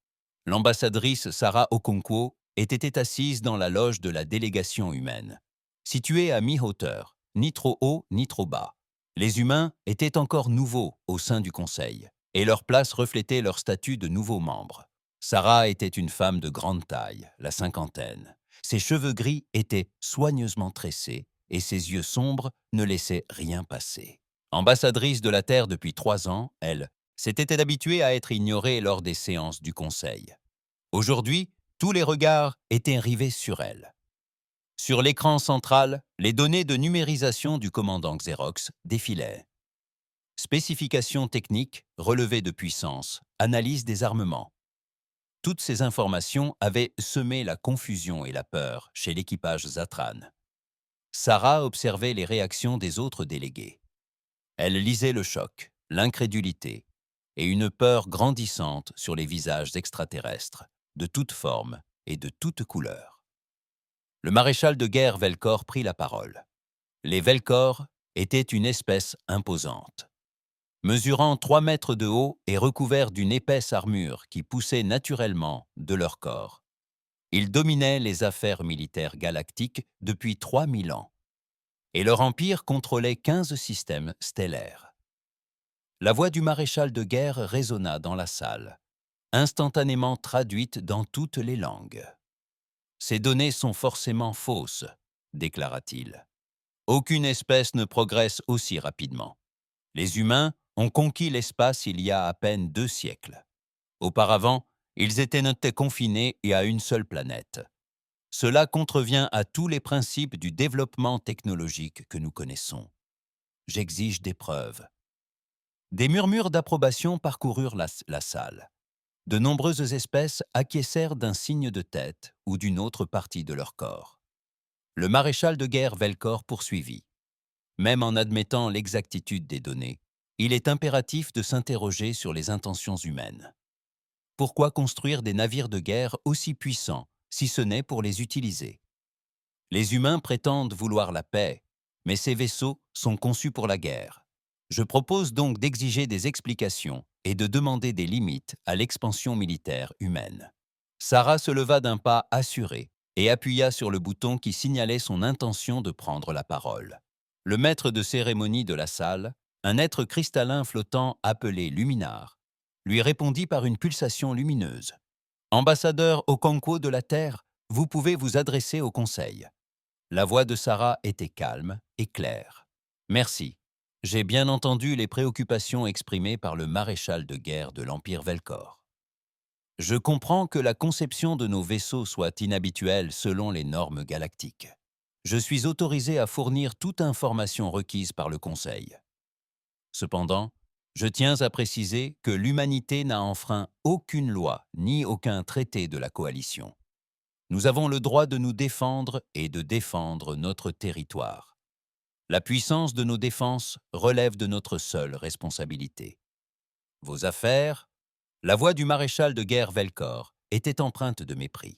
L'ambassadrice Sarah Okonkwo était assise dans la loge de la délégation humaine, située à mi-hauteur, ni trop haut ni trop bas. Les humains étaient encore nouveaux au sein du Conseil, et leur place reflétait leur statut de nouveaux membres. Sarah était une femme de grande taille, la cinquantaine. Ses cheveux gris étaient soigneusement tressés, et ses yeux sombres ne laissaient rien passer. Ambassadrice de la Terre depuis 3 ans, elle s'était habituée à être ignorée lors des séances du Conseil. Aujourd'hui, tous les regards étaient rivés sur elle. Sur l'écran central, les données de numérisation du commandant Xerox défilaient. Spécifications techniques, relevés de puissance, analyse des armements. Toutes ces informations avaient semé la confusion et la peur chez l'équipage Zatran. Sarah observait les réactions des autres délégués. Elle lisait le choc, l'incrédulité et une peur grandissante sur les visages extraterrestres, de toutes formes et de toutes couleurs. Le maréchal de guerre Velkor prit la parole. Les Velkor étaient une espèce imposante. Mesurant 3 mètres de haut et recouverts d'une épaisse armure qui poussait naturellement de leur corps. Ils dominaient les affaires militaires galactiques depuis 3000 ans. Et leur empire contrôlait 15 systèmes stellaires. La voix du maréchal de guerre résonna dans la salle, instantanément traduite dans toutes les langues. « Ces données sont forcément fausses », déclara-t-il. « Aucune espèce ne progresse aussi rapidement. Les humains ont conquis l'espace il y a à peine 2 siècles. Auparavant, ils étaient confinés et à une seule planète. Cela contrevient à tous les principes du développement technologique que nous connaissons. J'exige des preuves. » Des murmures d'approbation parcoururent la salle. De nombreuses espèces acquiescèrent d'un signe de tête ou d'une autre partie de leur corps. Le maréchal de guerre Velkor poursuivit. « Même en admettant l'exactitude des données, il est impératif de s'interroger sur les intentions humaines. Pourquoi construire des navires de guerre aussi puissants, si ce n'est pour les utiliser? Les humains prétendent vouloir la paix, mais ces vaisseaux sont conçus pour la guerre. Je propose donc d'exiger des explications et de demander des limites à l'expansion militaire humaine. Sarah se leva d'un pas assuré et appuya sur le bouton qui signalait son intention de prendre la parole. Le maître de cérémonie de la salle, un être cristallin flottant appelé Luminar, lui répondit par une pulsation lumineuse. Ambassadeur Okonkwo de la Terre, vous pouvez vous adresser au Conseil. La voix de Sarah était calme et claire. Merci. J'ai bien entendu les préoccupations exprimées par le maréchal de guerre de l'Empire Velkor. Je comprends que la conception de nos vaisseaux soit inhabituelle selon les normes galactiques. Je suis autorisé à fournir toute information requise par le Conseil. Cependant, je tiens à préciser que l'humanité n'a enfreint aucune loi ni aucun traité de la coalition. Nous avons le droit de nous défendre et de défendre notre territoire. La puissance de nos défenses relève de notre seule responsabilité. Vos affaires, la voix du maréchal de guerre Velkor était empreinte de mépris.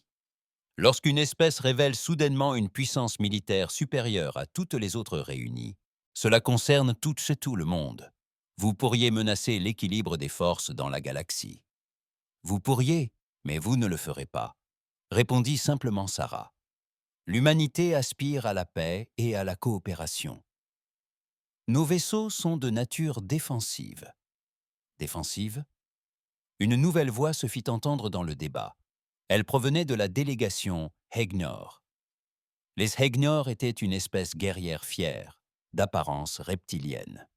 Lorsqu'une espèce révèle soudainement une puissance militaire supérieure à toutes les autres réunies, cela concerne tout le monde. Vous pourriez menacer l'équilibre des forces dans la galaxie. Vous pourriez, mais vous ne le ferez pas, répondit simplement Sarah. L'humanité aspire à la paix et à la coopération. Nos vaisseaux sont de nature défensive. Défensive? Une nouvelle voix se fit entendre dans le débat. Elle provenait de la délégation Hegnor. Les Hegnor étaient une espèce guerrière fière, d'apparence reptilienne.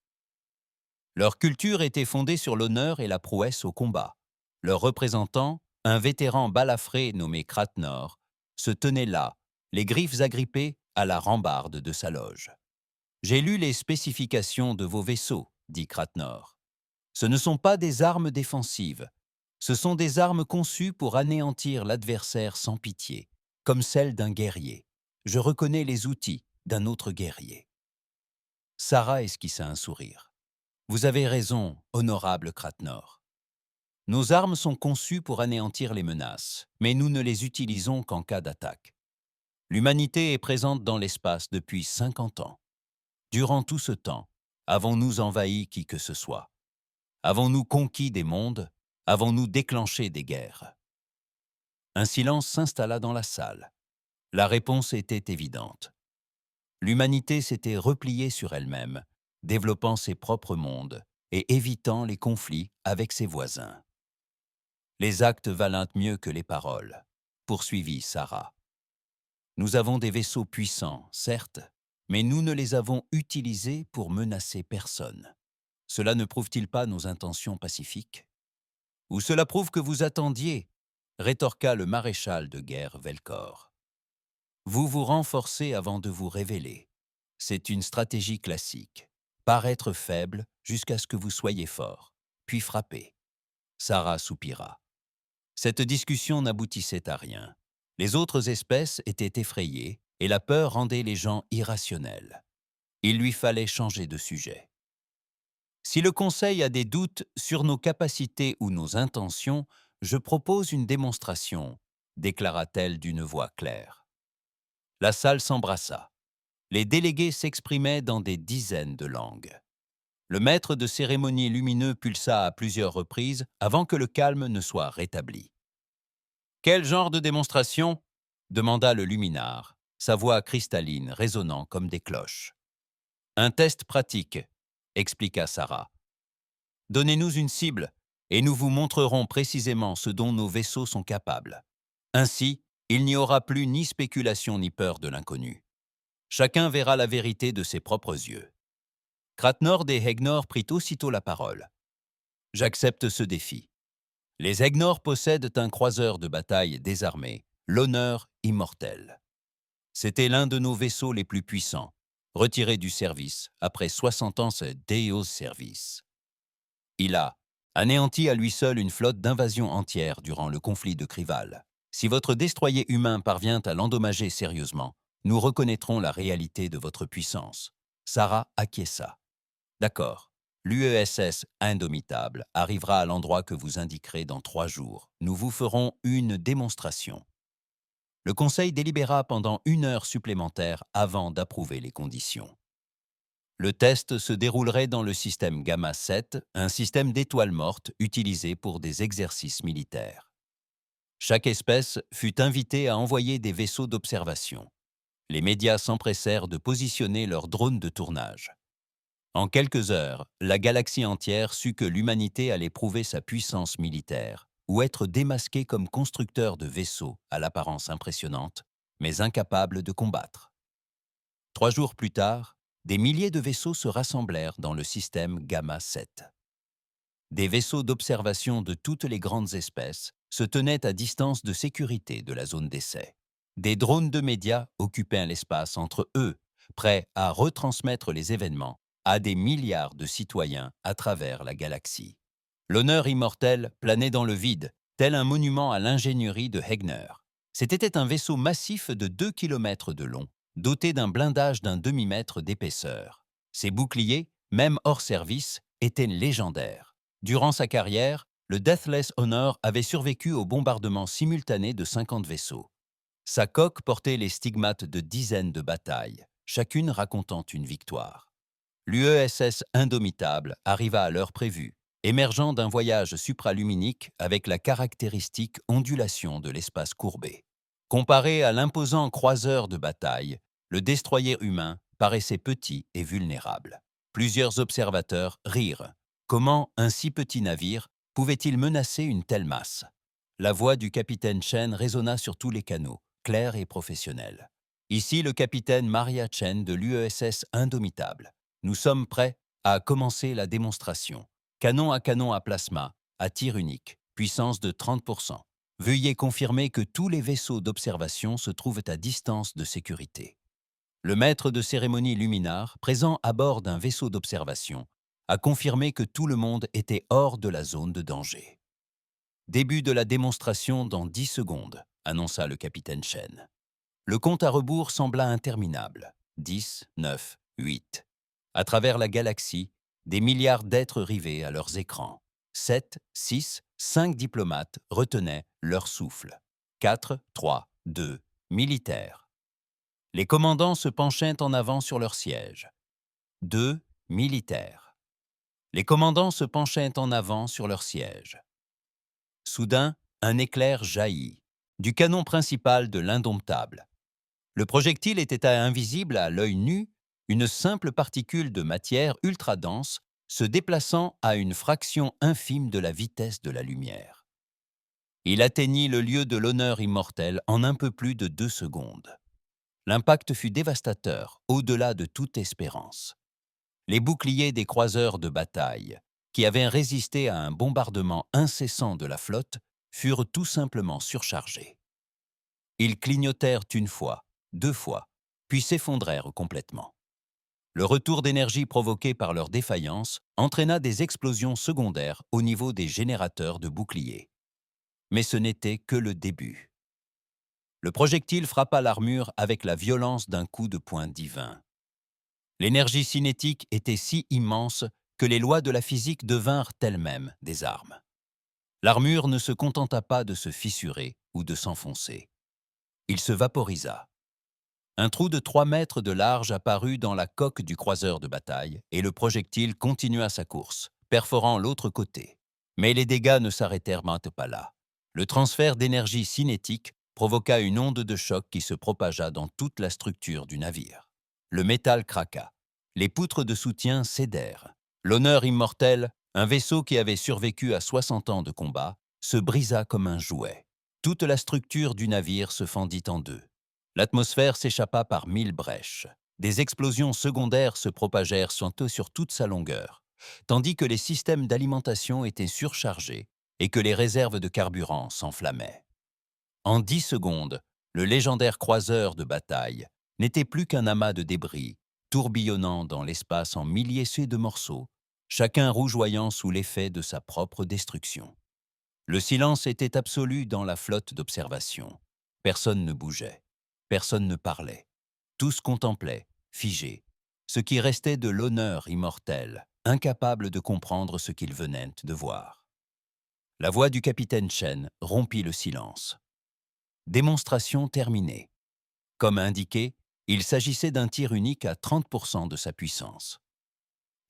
Leur culture était fondée sur l'honneur et la prouesse au combat. Leur représentant, un vétéran balafré nommé Kratnor, se tenait là, les griffes agrippées à la rambarde de sa loge. « J'ai lu les spécifications de vos vaisseaux, dit Kratnor. Ce ne sont pas des armes défensives. Ce sont des armes conçues pour anéantir l'adversaire sans pitié, comme celles d'un guerrier. Je reconnais les outils d'un autre guerrier. » Sarah esquissa un sourire. « Vous avez raison, honorable Kratnor. Nos armes sont conçues pour anéantir les menaces, mais nous ne les utilisons qu'en cas d'attaque. L'humanité est présente dans l'espace depuis 50 ans. Durant tout ce temps, avons-nous envahi qui que ce soit? Avons-nous conquis des mondes? Avons-nous déclenché des guerres? » Un silence s'installa dans la salle. La réponse était évidente. L'humanité s'était repliée sur elle-même, développant ses propres mondes et évitant les conflits avec ses voisins. Les actes valent mieux que les paroles, poursuivit Sarah. Nous avons des vaisseaux puissants, certes, mais nous ne les avons utilisés pour menacer personne. Cela ne prouve-t-il pas nos intentions pacifiques? Ou cela prouve que vous attendiez, rétorqua le maréchal de guerre Velkor. Vous vous renforcez avant de vous révéler. C'est une stratégie classique. Paraître faible jusqu'à ce que vous soyez fort, puis frapper. Sarah soupira. Cette discussion n'aboutissait à rien. Les autres espèces étaient effrayées et la peur rendait les gens irrationnels. Il lui fallait changer de sujet. Si le Conseil a des doutes sur nos capacités ou nos intentions, je propose une démonstration, déclara-t-elle d'une voix claire. La salle s'embrassa. Les délégués s'exprimaient dans des dizaines de langues. Le maître de cérémonie lumineux pulsa à plusieurs reprises avant que le calme ne soit rétabli. « Quel genre de démonstration ?» demanda le luminar, sa voix cristalline résonnant comme des cloches. « Un test pratique, » expliqua Sarah. « Donnez-nous une cible et nous vous montrerons précisément ce dont nos vaisseaux sont capables. Ainsi, il n'y aura plus ni spéculation ni peur de l'inconnu. Chacun verra la vérité de ses propres yeux. » Kratnor des Hegnor prit aussitôt la parole. « J'accepte ce défi. Les Hegnor possèdent un croiseur de bataille désarmé, l'honneur immortel. C'était l'un de nos vaisseaux les plus puissants, retiré du service après 60 ans de Deus Service. Il a anéanti à lui seul une flotte d'invasion entière durant le conflit de Krival. Si votre destroyer humain parvient à l'endommager sérieusement, nous reconnaîtrons la réalité de votre puissance. Sarah acquiesça. D'accord. L'UESS Indomitable arrivera à l'endroit que vous indiquerez dans 3 jours. Nous vous ferons une démonstration. Le Conseil délibéra pendant 1 heure supplémentaire avant d'approuver les conditions. Le test se déroulerait dans le système Gamma 7, un système d'étoiles mortes utilisé pour des exercices militaires. Chaque espèce fut invitée à envoyer des vaisseaux d'observation. Les médias s'empressèrent de positionner leurs drones de tournage. En quelques heures, la galaxie entière sut que l'humanité allait prouver sa puissance militaire ou être démasquée comme constructeur de vaisseaux à l'apparence impressionnante, mais incapable de combattre. 3 jours plus tard, des milliers de vaisseaux se rassemblèrent dans le système Gamma 7. Des vaisseaux d'observation de toutes les grandes espèces se tenaient à distance de sécurité de la zone d'essai. Des drones de médias occupaient l'espace entre eux, prêts à retransmettre les événements à des milliards de citoyens à travers la galaxie. L'honneur immortel planait dans le vide, tel un monument à l'ingénierie de Heegner. C'était un vaisseau massif de 2 kilomètres de long, doté d'un blindage d'un demi-mètre d'épaisseur. Ses boucliers, même hors service, étaient légendaires. Durant sa carrière, le Deathless Honor avait survécu au bombardement simultané de 50 vaisseaux. Sa coque portait les stigmates de dizaines de batailles, chacune racontant une victoire. L'UESS Indomitable arriva à l'heure prévue, émergeant d'un voyage supraluminique avec la caractéristique ondulation de l'espace courbé. Comparé à l'imposant croiseur de bataille, le destroyer humain paraissait petit et vulnérable. Plusieurs observateurs rirent. Comment un si petit navire pouvait-il menacer une telle masse? La voix du capitaine Chen résonna sur tous les canaux, claire et professionnelle. Ici le capitaine Maria Chen de l'UESS Indomitable. Nous sommes prêts à commencer la démonstration. Canon à plasma, à tir unique, puissance de 30%. Veuillez confirmer que tous les vaisseaux d'observation se trouvent à distance de sécurité. Le maître de cérémonie Luminar, présent à bord d'un vaisseau d'observation, a confirmé que tout le monde était hors de la zone de danger. Début de la démonstration dans 10 secondes, annonça le capitaine Chen. Le compte à rebours sembla interminable. 10, 9, 8. À travers la galaxie, des milliards d'êtres rivés à leurs écrans. 7, 6, 5 diplomates retenaient leur souffle. 4, 3, 2, militaires. Les commandants se penchaient en avant sur leur siège. 2, militaires. Les commandants se penchaient en avant sur leur siège. Soudain, un éclair jaillit, du canon principal de l'Indomptable. Le projectile était invisible à l'œil nu, une simple particule de matière ultra dense se déplaçant à une fraction infime de la vitesse de la lumière. Il atteignit le lieu de l'honneur immortel en un peu plus de 2 secondes. L'impact fut dévastateur, au-delà de toute espérance. Les boucliers des croiseurs de bataille, qui avaient résisté à un bombardement incessant de la flotte, furent tout simplement surchargés. Ils clignotèrent une fois, 2 fois, puis s'effondrèrent complètement. Le retour d'énergie provoqué par leur défaillance entraîna des explosions secondaires au niveau des générateurs de boucliers. Mais ce n'était que le début. Le projectile frappa l'armure avec la violence d'un coup de poing divin. L'énergie cinétique était si immense que les lois de la physique devinrent elles-mêmes des armes. L'armure ne se contenta pas de se fissurer ou de s'enfoncer. Il se vaporisa. Un trou de 3 mètres de large apparut dans la coque du croiseur de bataille et le projectile continua sa course, perforant l'autre côté. Mais les dégâts ne s'arrêtèrent pas là. Le transfert d'énergie cinétique provoqua une onde de choc qui se propagea dans toute la structure du navire. Le métal craqua. Les poutres de soutien cédèrent. L'honneur immortel, un vaisseau qui avait survécu à 60 ans de combat, se brisa comme un jouet. Toute la structure du navire se fendit en deux. L'atmosphère s'échappa par 1000 brèches. Des explosions secondaires se propagèrent sur toute sa longueur, tandis que les systèmes d'alimentation étaient surchargés et que les réserves de carburant s'enflammaient. En 10 secondes, le légendaire croiseur de bataille n'était plus qu'un amas de débris, tourbillonnant dans l'espace en milliers de morceaux, chacun rougeoyant sous l'effet de sa propre destruction. Le silence était absolu dans la flotte d'observation. Personne ne bougeait. Personne ne parlait. Tous contemplaient, figés, ce qui restait de l'honneur immortel, incapable de comprendre ce qu'ils venaient de voir. La voix du capitaine Chen rompit le silence. Démonstration terminée. Comme indiqué, il s'agissait d'un tir unique à 30% de sa puissance.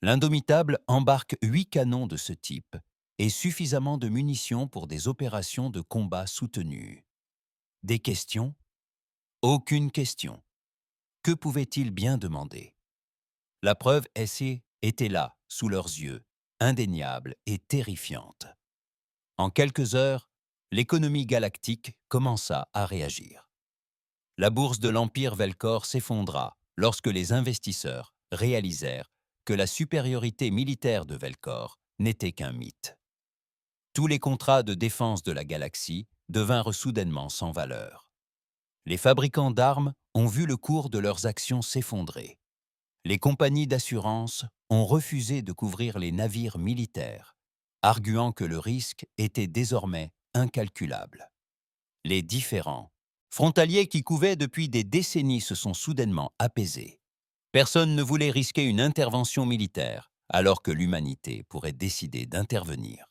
L'Indomitable embarque 8 canons de ce type et suffisamment de munitions pour des opérations de combat soutenues. Des questions? Aucune question. Que pouvaient-ils bien demander? La preuve était là, sous leurs yeux, indéniable et terrifiante. En quelques heures, l'économie galactique commença à réagir. La bourse de l'Empire Velcor s'effondra lorsque les investisseurs réalisèrent que la supériorité militaire de Velcor n'était qu'un mythe. Tous les contrats de défense de la galaxie devinrent soudainement sans valeur. Les fabricants d'armes ont vu le cours de leurs actions s'effondrer. Les compagnies d'assurance ont refusé de couvrir les navires militaires, arguant que le risque était désormais incalculable. Les différends frontaliers qui couvaient depuis des décennies se sont soudainement apaisés. Personne ne voulait risquer une intervention militaire, alors que l'humanité pourrait décider d'intervenir.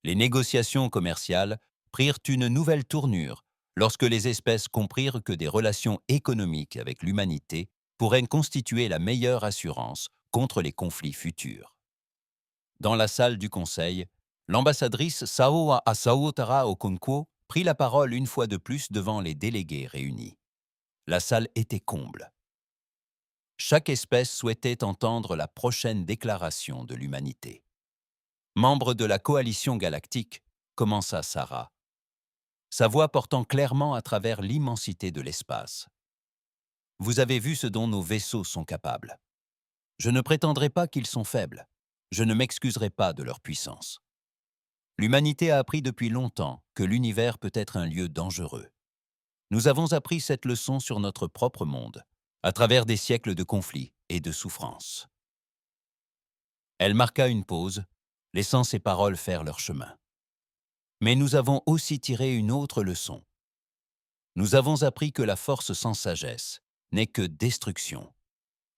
Les négociations commerciales prirent une nouvelle tournure lorsque les espèces comprirent que des relations économiques avec l'humanité pourraient constituer la meilleure assurance contre les conflits futurs. Dans la salle du Conseil, l'ambassadrice Sao Asaotara Okonkwo prit la parole une fois de plus devant les délégués réunis. La salle était comble. Chaque espèce souhaitait entendre la prochaine déclaration de l'humanité. Membre de la coalition galactique, commença Sarah, sa voix portant clairement à travers l'immensité de l'espace. Vous avez vu ce dont nos vaisseaux sont capables. Je ne prétendrai pas qu'ils sont faibles. Je ne m'excuserai pas de leur puissance. L'humanité a appris depuis longtemps que l'univers peut être un lieu dangereux. Nous avons appris cette leçon sur notre propre monde, à travers des siècles de conflits et de souffrances. Elle marqua une pause, laissant ses paroles faire leur chemin. Mais nous avons aussi tiré une autre leçon. Nous avons appris que la force sans sagesse n'est que destruction.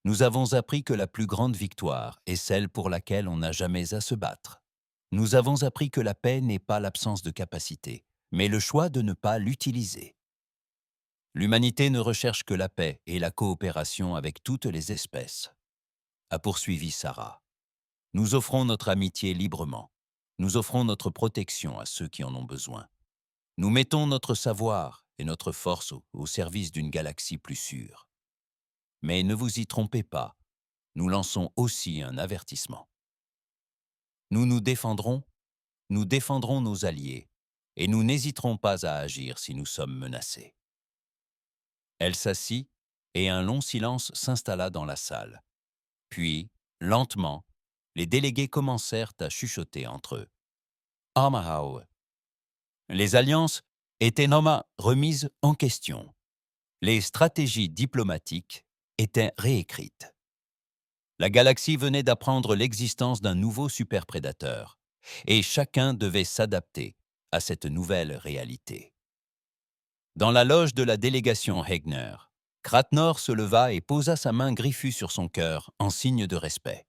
Nous avons appris que la plus grande victoire est celle pour laquelle on n'a jamais à se battre. Nous avons appris que la paix n'est pas l'absence de capacité, mais le choix de ne pas l'utiliser. L'humanité ne recherche que la paix et la coopération avec toutes les espèces, a poursuivi Sarah. Nous offrons notre amitié librement. Nous offrons notre protection à ceux qui en ont besoin. Nous mettons notre savoir et notre force au service d'une galaxie plus sûre. Mais ne vous y trompez pas, nous lançons aussi un avertissement. Nous nous défendrons nos alliés, et nous n'hésiterons pas à agir si nous sommes menacés. Elle s'assit, et un long silence s'installa dans la salle. Puis, lentement, les délégués commencèrent à chuchoter entre eux. Amahao. Les alliances étaient normalement remises en question. Les stratégies diplomatiques étaient réécrites. La galaxie venait d'apprendre l'existence d'un nouveau superprédateur, et chacun devait s'adapter à cette nouvelle réalité. Dans la loge de la délégation Hegner, Kratnor se leva et posa sa main griffue sur son cœur en signe de respect.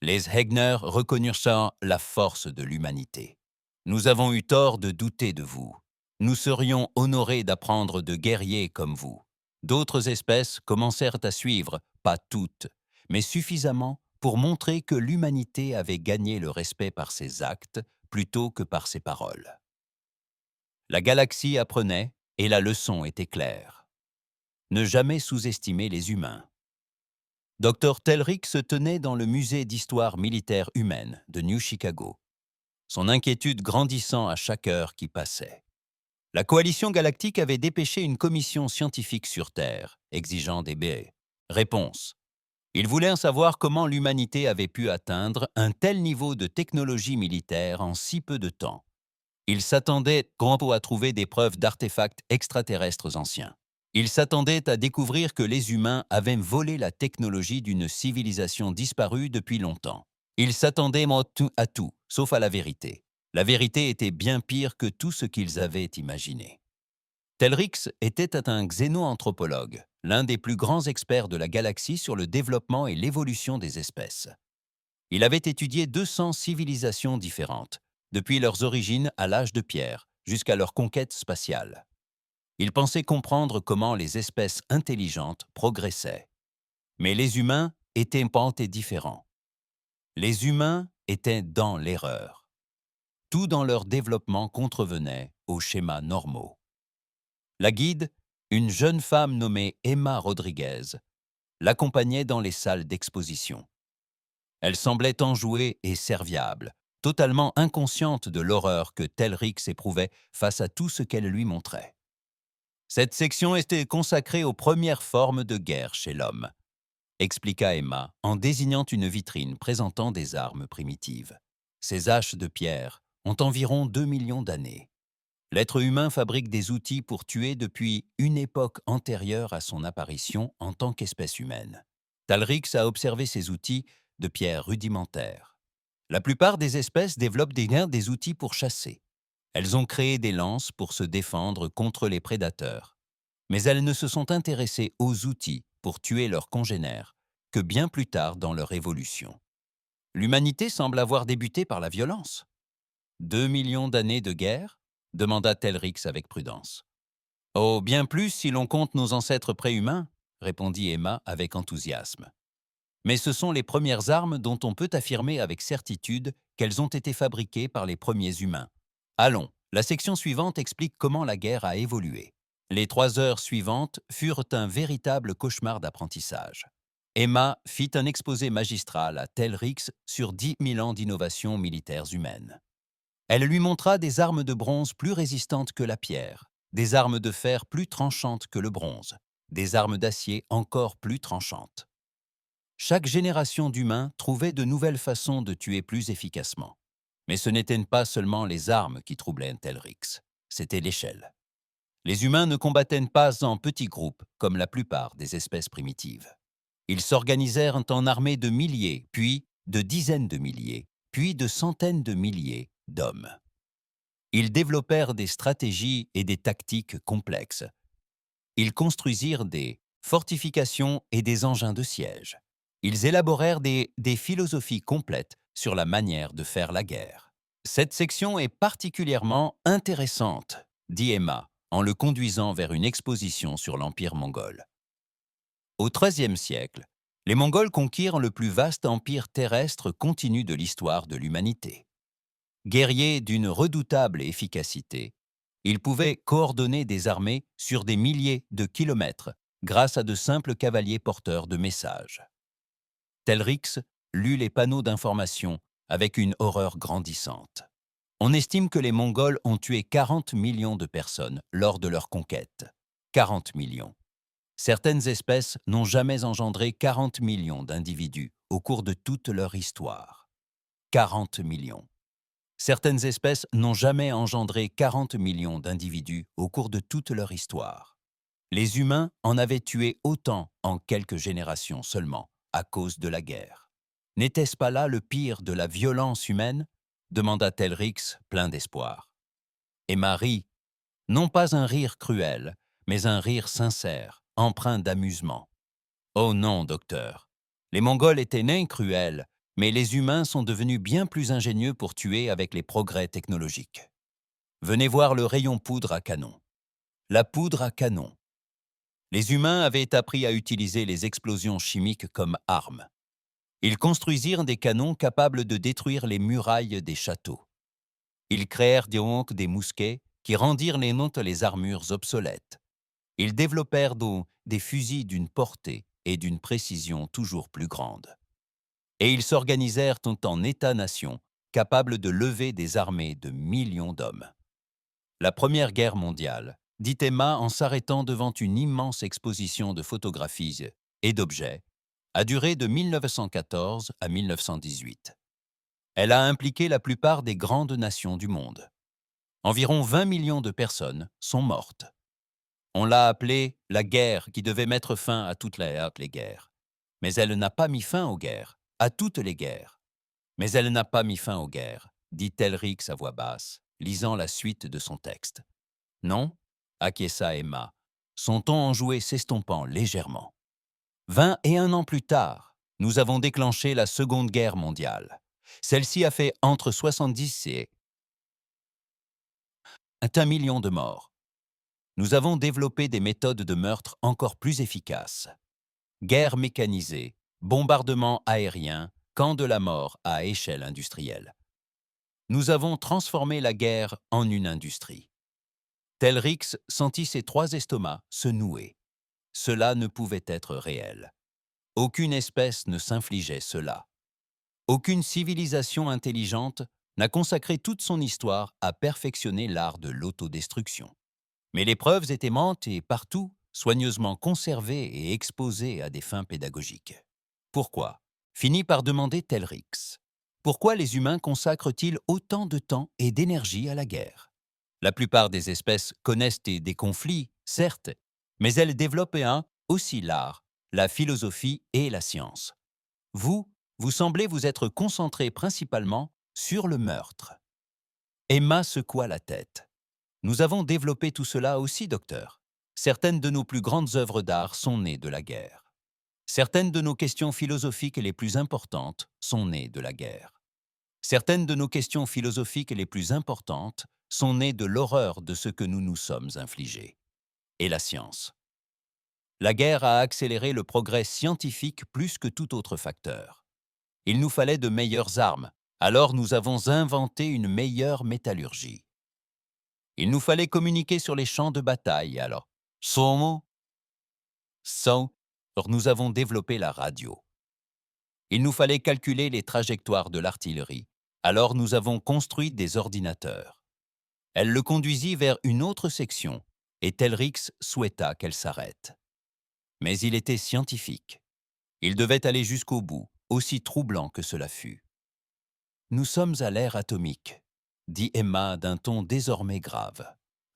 Les Hegner reconnurent ça la force de l'humanité. Nous avons eu tort de douter de vous. Nous serions honorés d'apprendre de guerriers comme vous. D'autres espèces commencèrent à suivre, pas toutes, mais suffisamment pour montrer que l'humanité avait gagné le respect par ses actes plutôt que par ses paroles. La galaxie apprenait, et la leçon était claire. Ne jamais sous-estimer les humains. Dr. Telric se tenait dans le musée d'histoire militaire humaine de New Chicago, son inquiétude grandissant à chaque heure qui passait. La coalition galactique avait dépêché une commission scientifique sur Terre, exigeant des réponses. Il voulait savoir comment l'humanité avait pu atteindre un tel niveau de technologie militaire en si peu de temps. Il s'attendait à trouver des preuves d'artefacts extraterrestres anciens. Il s'attendait à découvrir que les humains avaient volé la technologie d'une civilisation disparue depuis longtemps. Il s'attendait à tout, sauf à la vérité. La vérité était bien pire que tout ce qu'ils avaient imaginé. Telrix était un xéno-anthropologue, l'un des plus grands experts de la galaxie sur le développement et l'évolution des espèces. Il avait étudié 200 civilisations différentes, depuis leurs origines à l'âge de pierre jusqu'à leur conquête spatiale. Il pensait comprendre comment les espèces intelligentes progressaient. Mais les humains étaient et différents. Les humains étaient dans l'erreur. Tout dans leur développement contrevenait aux schémas normaux. La guide, une jeune femme nommée Emma Rodriguez, l'accompagnait dans les salles d'exposition. Elle semblait enjouée et serviable, totalement inconsciente de l'horreur que Telrix éprouvait face à tout ce qu'elle lui montrait. Cette section était consacrée aux premières formes de guerre chez l'homme, expliqua Emma en désignant une vitrine présentant des armes primitives. Ces haches de pierre ont environ 2 millions d'années. L'être humain fabrique des outils pour tuer depuis une époque antérieure à son apparition en tant qu'espèce humaine. Talrix a observé ces outils de pierre rudimentaires. La plupart des espèces développent des outils pour chasser. Elles ont créé des lances pour se défendre contre les prédateurs. Mais elles ne se sont intéressées aux outils pour tuer leurs congénères que bien plus tard dans leur évolution. L'humanité semble avoir débuté par la violence. 2 millions d'années de guerre demanda Telrix avec prudence. Oh, bien plus si l'on compte nos ancêtres préhumains, répondit Emma avec enthousiasme. Mais ce sont les premières armes dont on peut affirmer avec certitude qu'elles ont été fabriquées par les premiers humains. Allons, la section suivante explique comment la guerre a évolué. Les 3 heures suivantes furent un véritable cauchemar d'apprentissage. Emma fit un exposé magistral à Telrix sur 10 000 ans d'innovations militaires humaines. Elle lui montra des armes de bronze plus résistantes que la pierre, des armes de fer plus tranchantes que le bronze, des armes d'acier encore plus tranchantes. Chaque génération d'humains trouvait de nouvelles façons de tuer plus efficacement. Mais ce n'étaient pas seulement les armes qui troublaient Telrix, c'était l'échelle. Les humains ne combattaient pas en petits groupes, comme la plupart des espèces primitives. Ils s'organisèrent en armées de milliers, puis de dizaines de milliers, puis de centaines de milliers d'hommes. Ils développèrent des stratégies et des tactiques complexes. Ils construisirent des fortifications et des engins de siège. Ils élaborèrent des philosophies complètes sur la manière de faire la guerre. Cette section est particulièrement intéressante, dit Emma, en le conduisant vers une exposition sur l'Empire mongol. Au XIIIe siècle, les Mongols conquirent le plus vaste empire terrestre continu de l'histoire de l'humanité. Guerriers d'une redoutable efficacité, ils pouvaient coordonner des armées sur des milliers de kilomètres grâce à de simples cavaliers porteurs de messages. Telrix lut les panneaux d'information avec une horreur grandissante. On estime que les Mongols ont tué 40 millions de personnes lors de leur conquête. 40 millions. Certaines espèces n'ont jamais engendré 40 millions d'individus au cours de toute leur histoire. 40 millions. Certaines espèces n'ont jamais engendré 40 millions d'individus au cours de toute leur histoire. Les humains en avaient tué autant en quelques générations seulement, à cause de la guerre. N'était-ce pas là le pire de la violence humaine ? Demanda Telrix, plein d'espoir. Et Marie, non pas un rire cruel, mais un rire sincère, empreint d'amusement. Oh non, docteur. Les Mongols étaient nains cruels, mais les humains sont devenus bien plus ingénieux pour tuer avec les progrès technologiques. Venez voir le rayon poudre à canon. La poudre à canon. Les humains avaient appris à utiliser les explosions chimiques comme armes. Ils construisirent des canons capables de détruire les murailles des châteaux. Ils créèrent donc des mousquets qui rendirent les armures obsolètes. Ils développèrent donc des fusils d'une portée et d'une précision toujours plus grande. Et ils s'organisèrent en États-nations capables de lever des armées de millions d'hommes. La Première Guerre mondiale, dit Emma en s'arrêtant devant une immense exposition de photographies et d'objets, a duré de 1914 à 1918. Elle a impliqué la plupart des grandes nations du monde. Environ 20 millions de personnes sont mortes. On l'a appelée la guerre qui devait mettre fin à toutes les guerres. Mais elle n'a pas mis fin aux guerres, à toutes les guerres. Mais elle n'a pas mis fin aux guerres, dit Telrix à voix basse, lisant la suite de son texte. Non, acquiesça Emma. son ton enjoué s'estompant légèrement. 21 ans plus tard, nous avons déclenché la Seconde Guerre mondiale. Celle-ci a fait entre 70 et 1 million de morts. Nous avons développé des méthodes de meurtre encore plus efficaces. Guerre mécanisée, bombardement aérien, camp de la mort à échelle industrielle. Nous avons transformé la guerre en une industrie. Telrix sentit ses 3 estomacs se nouer. Cela ne pouvait être réel. Aucune espèce ne s'infligeait cela. Aucune civilisation intelligente n'a consacré toute son histoire à perfectionner l'art de l'autodestruction. Mais les preuves étaient mantes et partout, soigneusement conservées et exposées à des fins pédagogiques. Pourquoi? Finit par demander Telrix. Pourquoi les humains consacrent-ils autant de temps et d'énergie à la guerre? La plupart des espèces connaissent des conflits, certes, mais elles développent aussi l'art, la philosophie et la science. Vous semblez vous être concentré principalement sur le meurtre. Emma secoua la tête. Nous avons développé tout cela aussi, docteur. Certaines de nos plus grandes œuvres d'art sont nées de la guerre. Certaines de nos questions philosophiques les plus importantes sont nées de la guerre. Certaines de nos questions philosophiques les plus importantes sont nées de l'horreur de ce que nous nous sommes infligés. Et la science. La guerre a accéléré le progrès scientifique plus que tout autre facteur. Il nous fallait de meilleures armes, alors nous avons inventé une meilleure métallurgie. Il nous fallait communiquer sur les champs de bataille, alors nous avons développé la radio. Il nous fallait calculer les trajectoires de l'artillerie, alors nous avons construit des ordinateurs. Elle le conduisit vers une autre section, et Telrix souhaita qu'elle s'arrête. Mais il était scientifique. Il devait aller jusqu'au bout, aussi troublant que cela fut. « Nous sommes à l'ère atomique », dit Emma d'un ton désormais grave.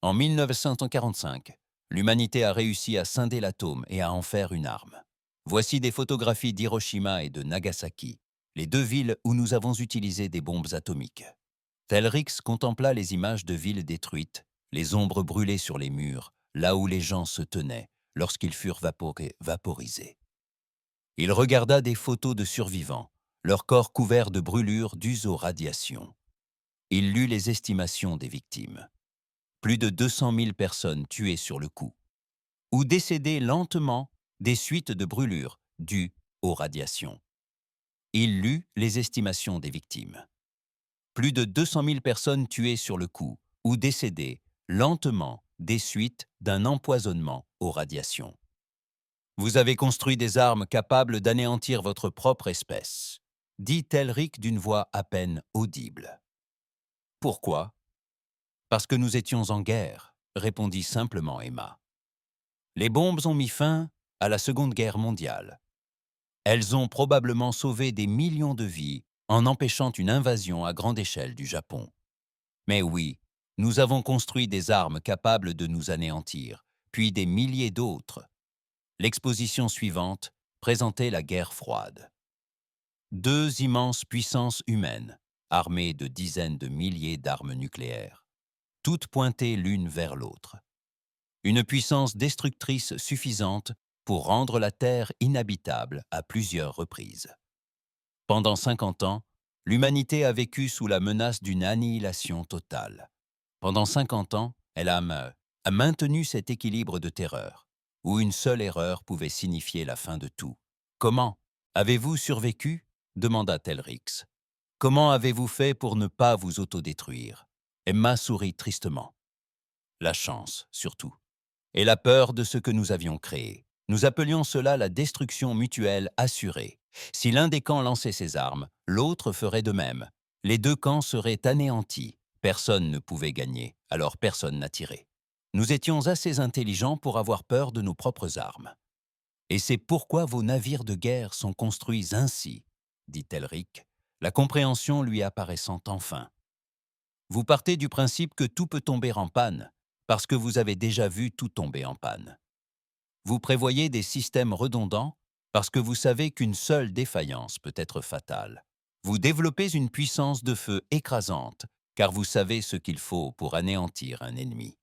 En 1945, l'humanité a réussi à scinder l'atome et à en faire une arme. Voici des photographies d'Hiroshima et de Nagasaki, les 2 villes où nous avons utilisé des bombes atomiques. Telrix contempla les images de villes détruites, les ombres brûlées sur les murs, là où les gens se tenaient lorsqu'ils furent vaporisés. Il regarda des photos de survivants, leurs corps couverts de brûlures dues aux radiations. Il lut les estimations des victimes. Plus de 200 000 personnes tuées sur le coup, ou décédées lentement des suites de brûlures dues aux radiations. Il lut les estimations des victimes. Plus de 200 000 personnes tuées sur le coup, ou décédées lentement des suites d'un empoisonnement aux radiations. Vous avez construit des armes capables d'anéantir votre propre espèce, dit Telric d'une voix à peine audible. Pourquoi? Parce que nous étions en guerre, répondit simplement Emma. Les bombes ont mis fin à la Seconde Guerre mondiale. Elles ont probablement sauvé des millions de vies en empêchant une invasion à grande échelle du Japon. Mais oui, nous avons construit des armes capables de nous anéantir, puis des milliers d'autres. L'exposition suivante présentait la guerre froide. 2 immenses puissances humaines, armées de dizaines de milliers d'armes nucléaires, toutes pointées l'une vers l'autre. Une puissance destructrice suffisante pour rendre la Terre inhabitable à plusieurs reprises. Pendant 50 ans, l'humanité a vécu sous la menace d'une annihilation totale. Pendant 50 ans, elle a maintenu cet équilibre de terreur, où une seule erreur pouvait signifier la fin de tout. Comment? Avez-vous survécu? Demanda Telrix. Comment avez-vous fait pour ne pas vous autodétruire? Emma sourit tristement. La chance, surtout. Et la peur de ce que nous avions créé. Nous appelions cela la destruction mutuelle assurée. Si l'un des camps lançait ses armes, l'autre ferait de même. Les 2 camps seraient anéantis. Personne ne pouvait gagner, alors personne n'a tiré. Nous étions assez intelligents pour avoir peur de nos propres armes. Et c'est pourquoi vos navires de guerre sont construits ainsi, dit Telric, la compréhension lui apparaissant enfin. Vous partez du principe que tout peut tomber en panne, parce que vous avez déjà vu tout tomber en panne. Vous prévoyez des systèmes redondants parce que vous savez qu'une seule défaillance peut être fatale. Vous développez une puissance de feu écrasante, car vous savez ce qu'il faut pour anéantir un ennemi.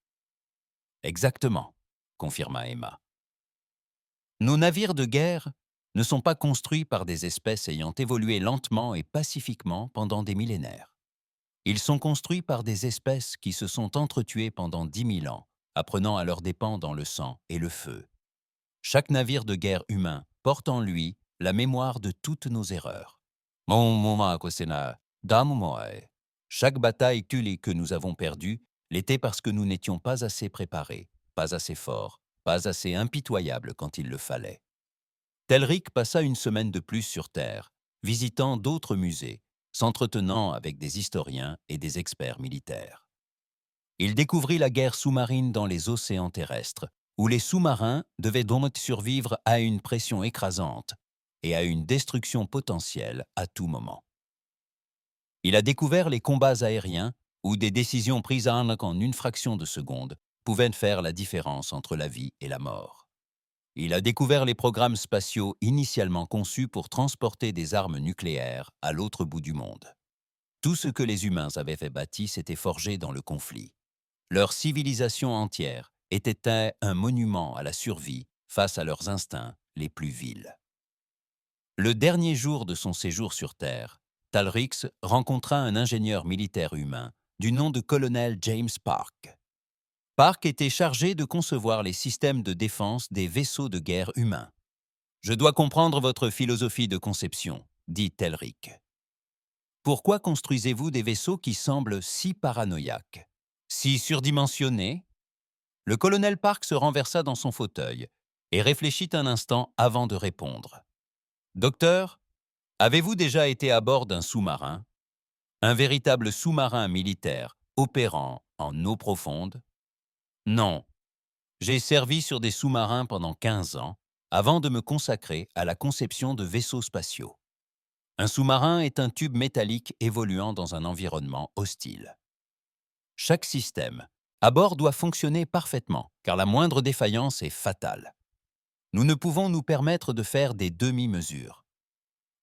Exactement, confirma Emma. Nos navires de guerre ne sont pas construits par des espèces ayant évolué lentement et pacifiquement pendant des millénaires. Ils sont construits par des espèces qui se sont entretuées pendant 10 000 ans, apprenant à leurs dépens dans le sang et le feu. Chaque navire de guerre humain porte en lui la mémoire de toutes nos erreurs. Chaque bataille que nous avons perdue l'était parce que nous n'étions pas assez préparés, pas assez forts, pas assez impitoyables quand il le fallait. Telric passa une semaine de plus sur Terre, visitant d'autres musées, s'entretenant avec des historiens et des experts militaires. Il découvrit la guerre sous-marine dans les océans terrestres, où les sous-marins devaient donc survivre à une pression écrasante et à une destruction potentielle à tout moment. Il a découvert les combats aériens, où des décisions prises en une fraction de seconde pouvaient faire la différence entre la vie et la mort. Il a découvert les programmes spatiaux initialement conçus pour transporter des armes nucléaires à l'autre bout du monde. Tout ce que les humains avaient fait bâti s'était forgé dans le conflit. Leur civilisation entière était un monument à la survie face à leurs instincts les plus vils. Le dernier jour de son séjour sur Terre, Talrix rencontra un ingénieur militaire humain du nom de colonel James Park. Park était chargé de concevoir les systèmes de défense des vaisseaux de guerre humains. « Je dois comprendre votre philosophie de conception », dit Telric. « Pourquoi construisez-vous des vaisseaux qui semblent si paranoïaques, si surdimensionnés ?» Le colonel Park se renversa dans son fauteuil et réfléchit un instant avant de répondre. « Docteur, avez-vous déjà été à bord d'un sous-marin, un véritable sous-marin militaire opérant en eau profonde ?»« Non. J'ai servi sur des sous-marins pendant 15 ans avant de me consacrer à la conception de vaisseaux spatiaux. Un sous-marin est un tube métallique évoluant dans un environnement hostile. Chaque système à bord doit fonctionner parfaitement, car la moindre défaillance est fatale. Nous ne pouvons nous permettre de faire des demi-mesures.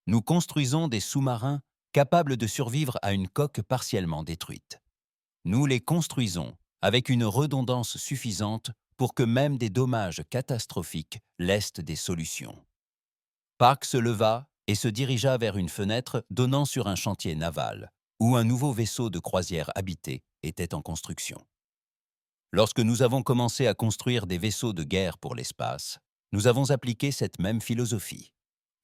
Nous construisons des sous-marins capables de survivre à une coque partiellement détruite. Nous les construisons avec une redondance suffisante pour que même des dommages catastrophiques laissent des solutions. » Park se leva et se dirigea vers une fenêtre donnant sur un chantier naval, où un nouveau vaisseau de croisière habité était en construction. Lorsque nous avons commencé à construire des vaisseaux de guerre pour l'espace, nous avons appliqué cette même philosophie.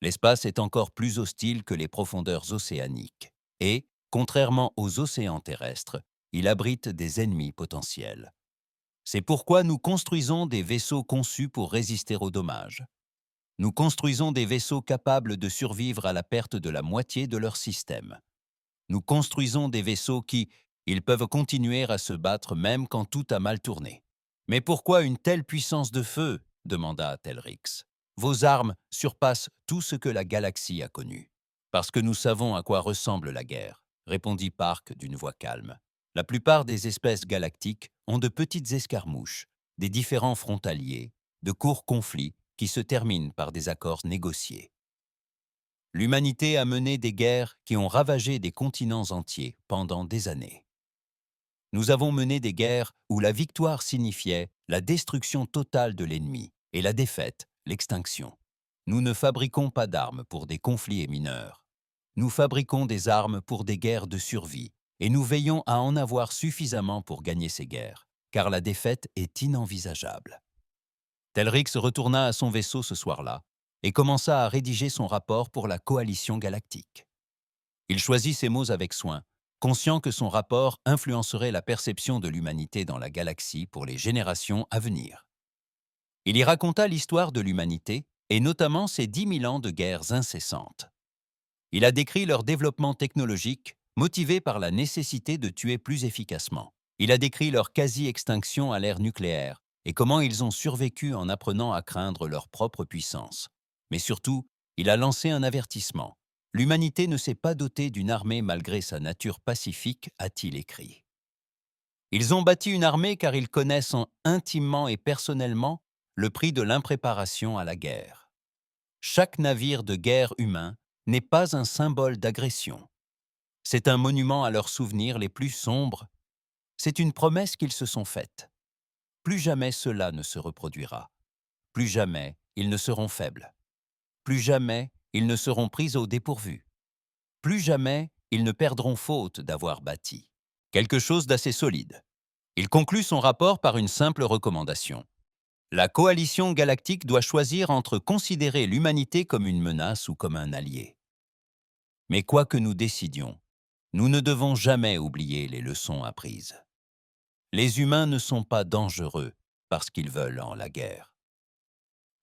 L'espace est encore plus hostile que les profondeurs océaniques et, contrairement aux océans terrestres, il abrite des ennemis potentiels. C'est pourquoi nous construisons des vaisseaux conçus pour résister aux dommages. Nous construisons des vaisseaux capables de survivre à la perte de la moitié de leur système. Nous construisons des vaisseaux qui, ils peuvent continuer à se battre même quand tout a mal tourné. « Mais pourquoi une telle puissance de feu ?» demanda Telrix. « Vos armes surpassent tout ce que la galaxie a connu. »« Parce que nous savons à quoi ressemble la guerre, » répondit Park d'une voix calme. « La plupart des espèces galactiques ont de petites escarmouches, des différends frontaliers, de courts conflits qui se terminent par des accords négociés. L'humanité a mené des guerres qui ont ravagé des continents entiers pendant des années. Nous avons mené des guerres où la victoire signifiait la destruction totale de l'ennemi et la défaite, l'extinction. Nous ne fabriquons pas d'armes pour des conflits mineurs. Nous fabriquons des armes pour des guerres de survie et nous veillons à en avoir suffisamment pour gagner ces guerres, car la défaite est inenvisageable. » Telrix retourna à son vaisseau ce soir-là et commença à rédiger son rapport pour la coalition galactique. Il choisit ses mots avec soin, conscient que son rapport influencerait la perception de l'humanité dans la galaxie pour les générations à venir. Il y raconta l'histoire de l'humanité et notamment ses 10 000 ans de guerres incessantes. Il a décrit leur développement technologique motivé par la nécessité de tuer plus efficacement. Il a décrit leur quasi-extinction à l'ère nucléaire et comment ils ont survécu en apprenant à craindre leur propre puissance. Mais surtout, il a lancé un avertissement. « L'humanité ne s'est pas dotée d'une armée malgré sa nature pacifique », a-t-il écrit. Ils ont bâti une armée car ils connaissent intimement et personnellement le prix de l'impréparation à la guerre. Chaque navire de guerre humain n'est pas un symbole d'agression. C'est un monument à leurs souvenirs les plus sombres. C'est une promesse qu'ils se sont faite. plus jamais cela ne se reproduira. Plus jamais ils ne seront faibles. Plus jamais ils ne seront pris au dépourvu. Plus jamais ils ne perdront faute d'avoir bâti quelque chose d'assez solide. Il conclut son rapport par une simple recommandation. La coalition galactique doit choisir entre considérer l'humanité comme une menace ou comme un allié. Mais quoi que nous décidions, nous ne devons jamais oublier les leçons apprises. Les humains ne sont pas dangereux parce qu'ils veulent en la guerre.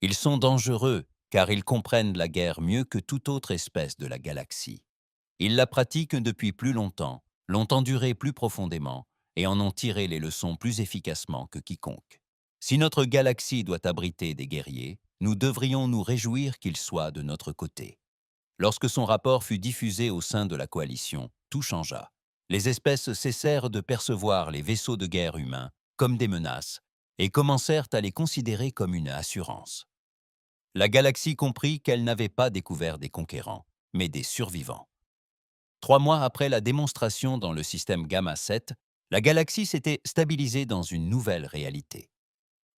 Ils sont dangereux car ils comprennent la guerre mieux que toute autre espèce de la galaxie. Ils la pratiquent depuis plus longtemps, l'ont endurée plus profondément et en ont tiré les leçons plus efficacement que quiconque. Si notre galaxie doit abriter des guerriers, nous devrions nous réjouir qu'ils soient de notre côté. Lorsque son rapport fut diffusé au sein de la coalition, tout changea. Les espèces cessèrent de percevoir les vaisseaux de guerre humains comme des menaces et commencèrent à les considérer comme une assurance. La galaxie comprit qu'elle n'avait pas découvert des conquérants, mais des survivants. 3 mois après la démonstration dans le système Gamma 7, la galaxie s'était stabilisée dans une nouvelle réalité.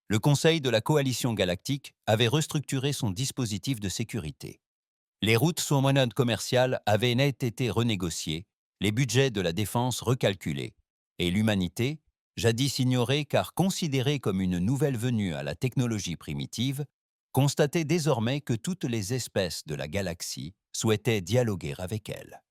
Le Conseil de la Coalition galactique avait restructuré son dispositif de sécurité. Les routes sous monnaie commerciale avaient net été renégociées, les budgets de la défense recalculés, et l'humanité, jadis ignorée car considérée comme une nouvelle venue à la technologie primitive, constatait désormais que toutes les espèces de la galaxie souhaitaient dialoguer avec elle.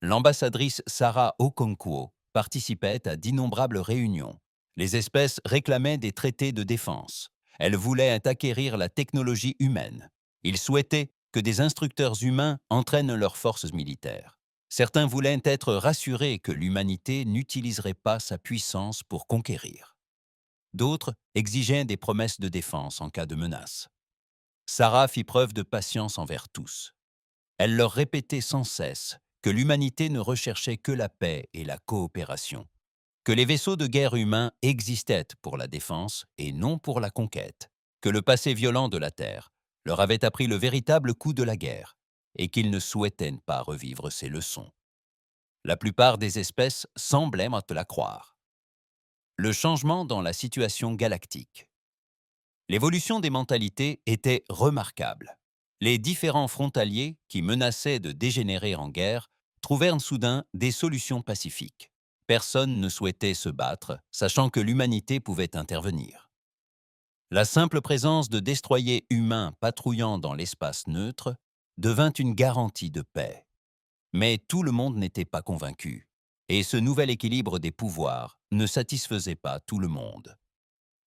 L'ambassadrice Sarah Okonkwo participait à d'innombrables réunions. Les espèces réclamaient des traités de défense. Elles voulaient acquérir la technologie humaine. Ils souhaitaient que des instructeurs humains entraînent leurs forces militaires. Certains voulaient être rassurés que l'humanité n'utiliserait pas sa puissance pour conquérir. D'autres exigeaient des promesses de défense en cas de menace. Sarah fit preuve de patience envers tous. Elle leur répétait sans cesse que l'humanité ne recherchait que la paix et la coopération, que les vaisseaux de guerre humains existaient pour la défense et non pour la conquête, que le passé violent de la Terre leur avait appris le véritable coût de la guerre et qu'ils ne souhaitaient pas revivre ces leçons. La plupart des espèces semblaient te la croire. Le changement dans la situation galactique. L'évolution des mentalités était remarquable. Les différents frontaliers, qui menaçaient de dégénérer en guerre, trouvèrent soudain des solutions pacifiques. Personne ne souhaitait se battre, sachant que l'humanité pouvait intervenir. La simple présence de destroyers humains patrouillant dans l'espace neutre devint une garantie de paix. Mais tout le monde n'était pas convaincu, et ce nouvel équilibre des pouvoirs ne satisfaisait pas tout le monde.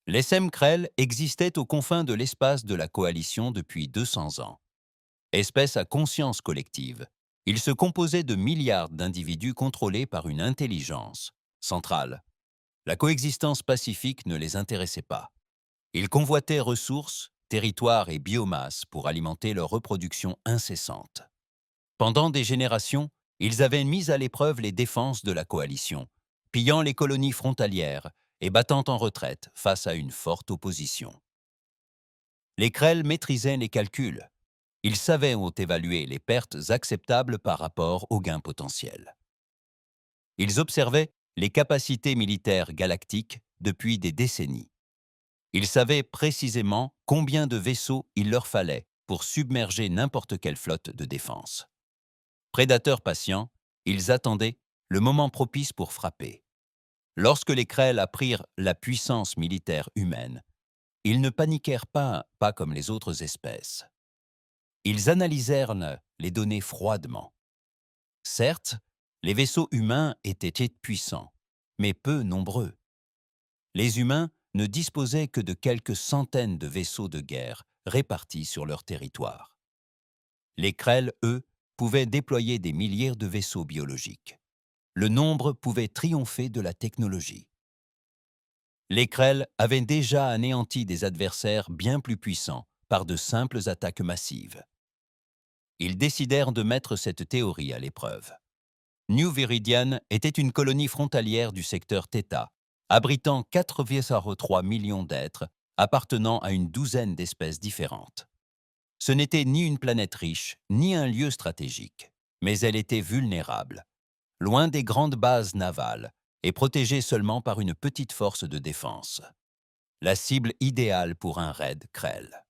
L'SM Krell existait aux confins de l'espace de la coalition depuis 200 ans. Espèce à conscience collective, il se composait de milliards d'individus contrôlés par une intelligence centrale. La coexistence pacifique ne les intéressait pas. Ils convoitaient ressources, territoires et biomasse pour alimenter leur reproduction incessante. Pendant des générations, ils avaient mis à l'épreuve les défenses de la coalition, pillant les colonies frontalières et battant en retraite face à une forte opposition. Les Krell maîtrisaient les calculs. Ils savaient où évaluer les pertes acceptables par rapport aux gains potentiels. Ils observaient les capacités militaires galactiques depuis des décennies. Ils savaient précisément combien de vaisseaux il leur fallait pour submerger n'importe quelle flotte de défense. Prédateurs patients, ils attendaient le moment propice pour frapper. Lorsque les Krell apprirent la puissance militaire humaine, ils ne paniquèrent pas comme les autres espèces. Ils analysèrent les données froidement. Certes, les vaisseaux humains étaient puissants, mais peu nombreux. Les humains ne disposaient que de quelques centaines de vaisseaux de guerre répartis sur leur territoire. Les Krell, eux, pouvaient déployer des milliers de vaisseaux biologiques. Le nombre pouvait triompher de la technologie. Les Krell avaient déjà anéanti des adversaires bien plus puissants par de simples attaques massives. Ils décidèrent de mettre cette théorie à l'épreuve. New Viridian était une colonie frontalière du secteur Theta, abritant 4,3 millions d'êtres appartenant à une douzaine d'espèces différentes. Ce n'était ni une planète riche, ni un lieu stratégique, mais elle était vulnérable, loin des grandes bases navales et protégée seulement par une petite force de défense. la cible idéale pour un raid Krell.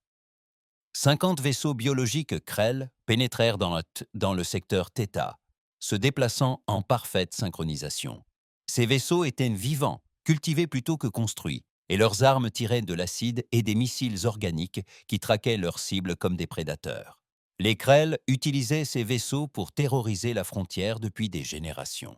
50 vaisseaux biologiques Krell pénétrèrent dans le secteur Theta, se déplaçant en parfaite synchronisation. Ces vaisseaux étaient vivants, cultivés plutôt que construits, et leurs armes tiraient de l'acide et des missiles organiques qui traquaient leurs cibles comme des prédateurs. Les Krell utilisaient ces vaisseaux pour terroriser la frontière depuis des générations.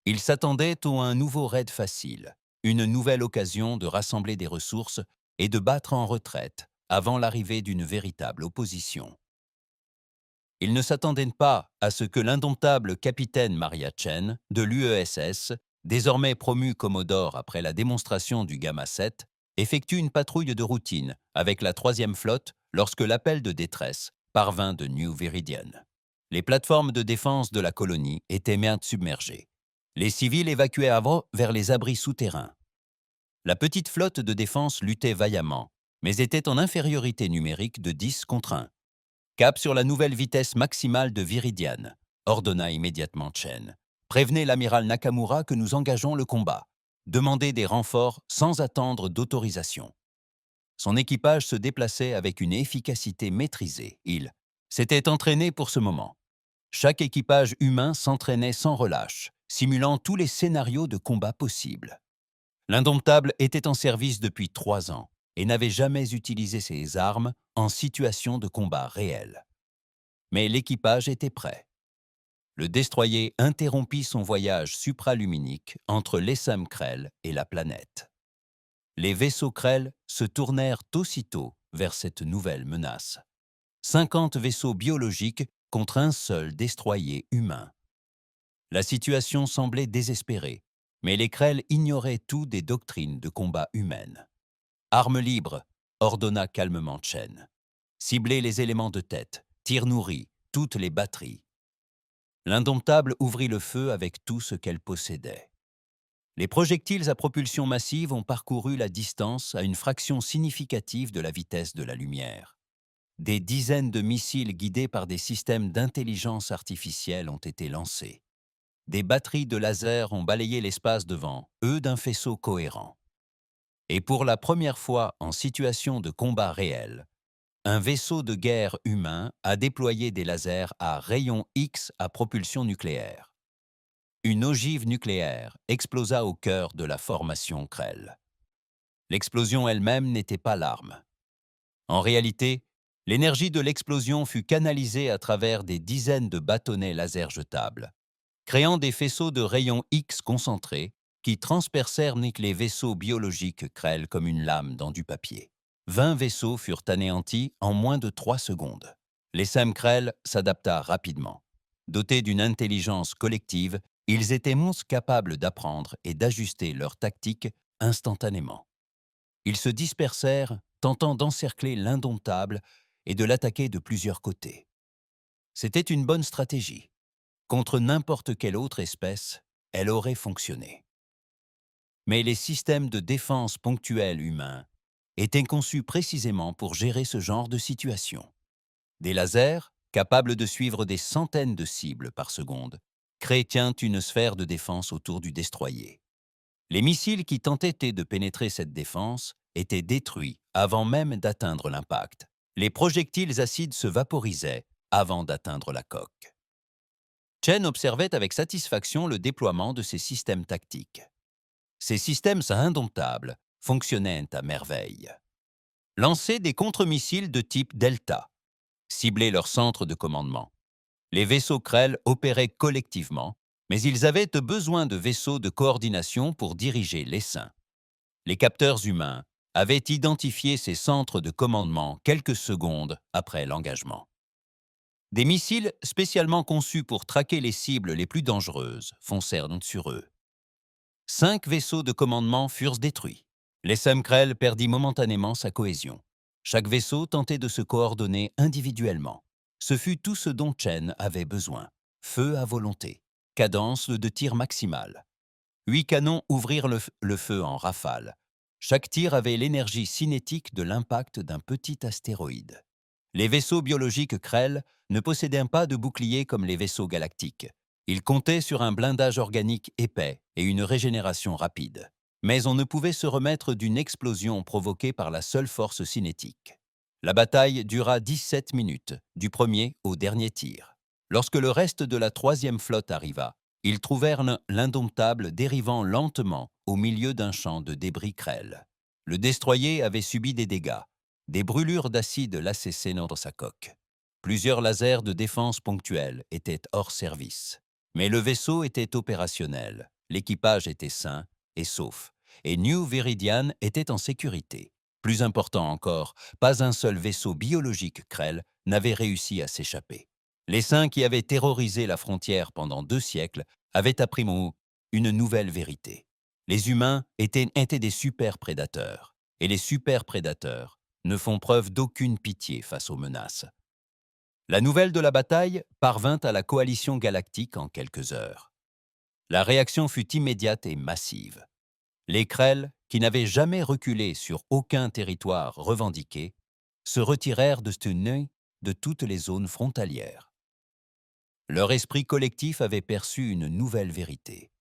Ils s'attendaient à un nouveau raid facile, une nouvelle occasion de rassembler des ressources et de battre en retraite avant l'arrivée d'une véritable opposition. Ils ne s'attendaient pas à ce que l'indomptable capitaine Maria Chen de l'UESS, désormais promu Commodore après la démonstration du Gamma 7, effectue une patrouille de routine avec la 3e flotte lorsque l'appel de détresse parvint de New Viridian. Les plateformes de défense de la colonie étaient maintes submergées. Les civils évacués avant vers les abris souterrains. La petite flotte de défense luttait vaillamment, mais était en infériorité numérique de 10 contre 1. Cap sur la nouvelle vitesse maximale de Viridian, ordonna immédiatement Chen. Prévenez l'amiral Nakamura que nous engageons le combat. Demandez des renforts sans attendre d'autorisation. Son équipage se déplaçait avec une efficacité maîtrisée. Il s'était entraîné pour ce moment. Chaque équipage humain s'entraînait sans relâche, simulant tous les scénarios de combat possibles. L'indomptable était en service depuis 3 ans et n'avait jamais utilisé ses armes en situation de combat réel. Mais l'équipage était prêt. Le destroyer interrompit son voyage supraluminique entre l'Essam Krell et la planète. Les vaisseaux Krell se tournèrent aussitôt vers cette nouvelle menace. 50 vaisseaux biologiques contre un seul destroyer humain. La situation semblait désespérée, mais les Krell ignoraient tout des doctrines de combat humaines. Armes libres, ordonna calmement Chen. Ciblez les éléments de tête, tir nourri, toutes les batteries. L'indomptable ouvrit le feu avec tout ce qu'elle possédait. Les projectiles à propulsion massive ont parcouru la distance à une fraction significative de la vitesse de la lumière. Des dizaines de missiles guidés par des systèmes d'intelligence artificielle ont été lancés. Des batteries de laser ont balayé l'espace devant eux d'un faisceau cohérent. Et pour la première fois en situation de combat réel, un vaisseau de guerre humain a déployé des lasers à rayons X à propulsion nucléaire. Une ogive nucléaire explosa au cœur de la formation Krell. L'explosion elle-même n'était pas l'arme. En réalité, l'énergie de l'explosion fut canalisée à travers des dizaines de bâtonnets laser jetables, créant des faisceaux de rayons X concentrés qui transpercèrent les vaisseaux biologiques Krell comme une lame dans du papier. 20 vaisseaux furent anéantis en moins de 3 secondes. L'Essam Krell s'adapta rapidement. Dotés d'une intelligence collective, ils étaient monstres capables d'apprendre et d'ajuster leurs tactiques instantanément. Ils se dispersèrent, tentant d'encercler l'indomptable et de l'attaquer de plusieurs côtés. C'était une bonne stratégie. Contre n'importe quelle autre espèce, elle aurait fonctionné. Mais les systèmes de défense ponctuels humains étaient conçus précisément pour gérer ce genre de situation. Des lasers, capables de suivre des centaines de cibles par seconde, créaient une sphère de défense autour du destroyer. Les missiles qui tentaient de pénétrer cette défense étaient détruits avant même d'atteindre l'impact. Les projectiles acides se vaporisaient avant d'atteindre la coque. Chen observait avec satisfaction le déploiement de ces systèmes tactiques. Ces systèmes indomptables fonctionnaient à merveille. Lancer des contre-missiles de type Delta, cibler leur centre de commandement. Les vaisseaux Krell opéraient collectivement, mais ils avaient besoin de vaisseaux de coordination pour diriger l'essaim. Les capteurs humains avaient identifié ces centres de commandement quelques secondes après l'engagement. Des missiles spécialement conçus pour traquer les cibles les plus dangereuses foncèrent donc sur eux. 5 vaisseaux de commandement furent détruits. L'Essam Krell perdit momentanément sa cohésion. Chaque vaisseau tentait de se coordonner individuellement. Ce fut tout ce dont Chen avait besoin. Feu à volonté. Cadence de tir maximale. 8 canons ouvrirent le feu en rafale. Chaque tir avait l'énergie cinétique de l'impact d'un petit astéroïde. Les vaisseaux biologiques Krell ne possédaient pas de boucliers comme les vaisseaux galactiques. Ils comptaient sur un blindage organique épais et une régénération rapide. Mais on ne pouvait se remettre d'une explosion provoquée par la seule force cinétique. La bataille dura 17 minutes, du premier au dernier tir. Lorsque le reste de la troisième flotte arriva, ils trouvèrent l'indomptable dérivant lentement au milieu d'un champ de débris crêles. Le destroyer avait subi des dégâts. Des brûlures d'acide l'assaissaient dans sa coque. Plusieurs lasers de défense ponctuels étaient hors service. Mais le vaisseau était opérationnel, l'équipage était sain et sauf, et New Viridian était en sécurité. Plus important encore, pas un seul vaisseau biologique Krell n'avait réussi à s'échapper. Les saints qui avaient terrorisé la frontière pendant 2 siècles avaient appris une nouvelle vérité. Les humains étaient des super-prédateurs, et les super-prédateurs ne font preuve d'aucune pitié face aux menaces. La nouvelle de la bataille parvint à la coalition galactique en quelques heures. La réaction fut immédiate et massive. Les Krell, qui n'avaient jamais reculé sur aucun territoire revendiqué, se retirèrent de Stuney de toutes les zones frontalières. Leur esprit collectif avait perçu une nouvelle vérité.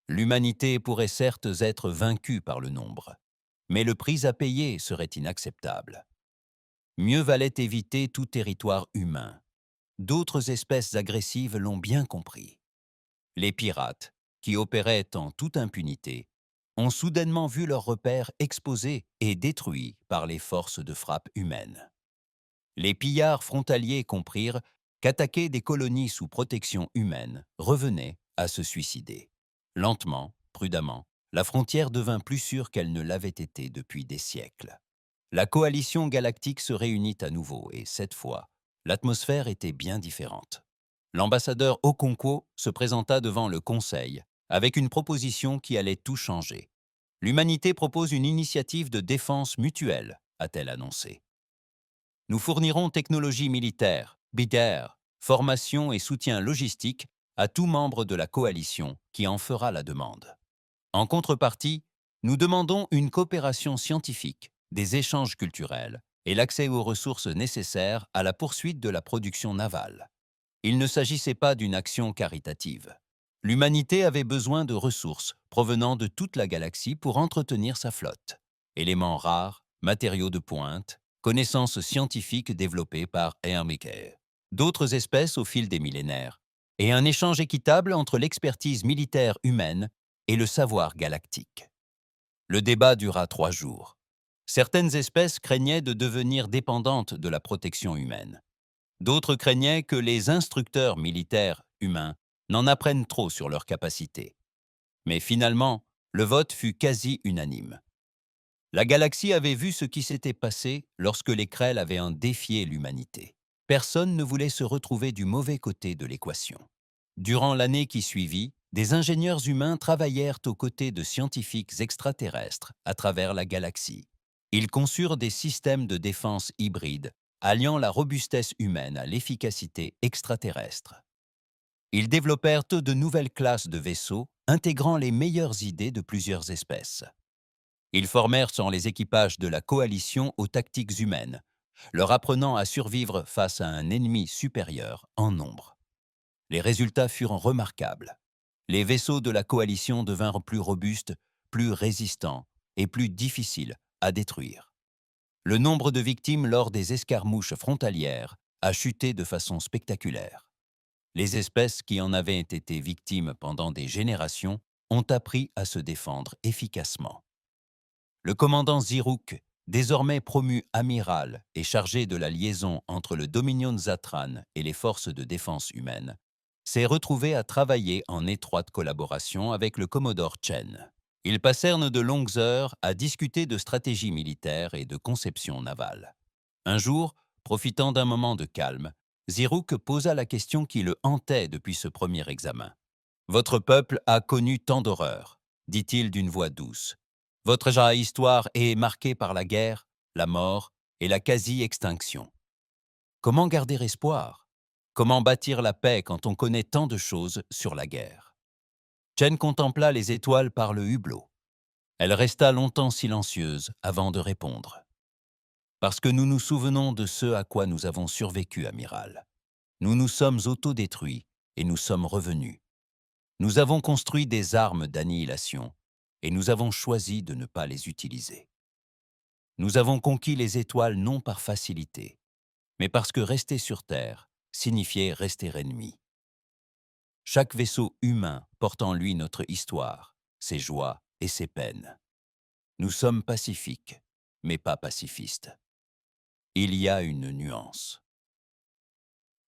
L'humanité pourrait certes être vaincue par le nombre, mais le prix à payer serait inacceptable. Mieux valait éviter tout territoire humain. D'autres espèces agressives l'ont bien compris. Les pirates, qui opéraient en toute impunité, ont soudainement vu leurs repères exposés et détruits par les forces de frappe humaines. Les pillards frontaliers comprirent qu'attaquer des colonies sous protection humaine revenait à se suicider. Lentement, prudemment, la frontière devint plus sûre qu'elle ne l'avait été depuis des siècles. La coalition galactique se réunit à nouveau et, cette fois, l'atmosphère était bien différente. L'ambassadeur Okonkwo se présenta devant le Conseil avec une proposition qui allait tout changer. L'humanité propose une initiative de défense mutuelle, a-t-elle annoncé. Nous fournirons technologie militaire, BIDAR, formation et soutien logistique à tout membre de la coalition qui en fera la demande. En contrepartie, nous demandons une coopération scientifique, des échanges culturels et l'accès aux ressources nécessaires à la poursuite de la production navale. Il ne s'agissait pas d'une action caritative. L'humanité avait besoin de ressources provenant de toute la galaxie pour entretenir sa flotte. Éléments rares, matériaux de pointe, connaissances scientifiques développées par Hermike, d'autres espèces au fil des millénaires, et un échange équitable entre l'expertise militaire humaine et le savoir galactique. Le débat dura 3 jours. Certaines espèces craignaient de devenir dépendantes de la protection humaine. D'autres craignaient que les instructeurs militaires humains n'en apprennent trop sur leurs capacités. Mais finalement, le vote fut quasi unanime. La galaxie avait vu ce qui s'était passé lorsque les Krell avaient défié l'humanité. Personne ne voulait se retrouver du mauvais côté de l'équation. Durant l'année qui suivit, des ingénieurs humains travaillèrent aux côtés de scientifiques extraterrestres à travers la galaxie. Ils conçurent des systèmes de défense hybrides, alliant la robustesse humaine à l'efficacité extraterrestre. Ils développèrent de nouvelles classes de vaisseaux, intégrant les meilleures idées de plusieurs espèces. Ils formèrent sans les équipages de la coalition aux tactiques humaines, leur apprenant à survivre face à un ennemi supérieur en nombre. Les résultats furent remarquables. Les vaisseaux de la coalition devinrent plus robustes, plus résistants et plus difficiles à détruire. Le nombre de victimes lors des escarmouches frontalières a chuté de façon spectaculaire. Les espèces qui en avaient été victimes pendant des générations ont appris à se défendre efficacement. Le commandant Ziruk, désormais promu amiral et chargé de la liaison entre le Dominion Zatran et les forces de défense humaine, s'est retrouvé à travailler en étroite collaboration avec le commodore Chen. Ils passèrent de longues heures à discuter de stratégie militaire et de conception navale. Un jour, profitant d'un moment de calme, Ziruk posa la question qui le hantait depuis ce premier examen. « Votre peuple a connu tant d'horreurs, dit-il d'une voix douce. Votre histoire est marquée par la guerre, la mort et la quasi-extinction. Comment garder espoir? Comment bâtir la paix quand on connaît tant de choses sur la guerre ?» Chen contempla les étoiles par le hublot. Elle resta longtemps silencieuse avant de répondre. « Parce que nous nous souvenons de ce à quoi nous avons survécu, amiral. Nous nous sommes autodétruits et nous sommes revenus. Nous avons construit des armes d'annihilation et nous avons choisi de ne pas les utiliser. Nous avons conquis les étoiles non par facilité, mais parce que rester sur Terre signifiait rester ennemi. Chaque vaisseau humain porte en lui notre histoire, ses joies et ses peines. Nous sommes pacifiques, mais pas pacifistes. Il y a une nuance.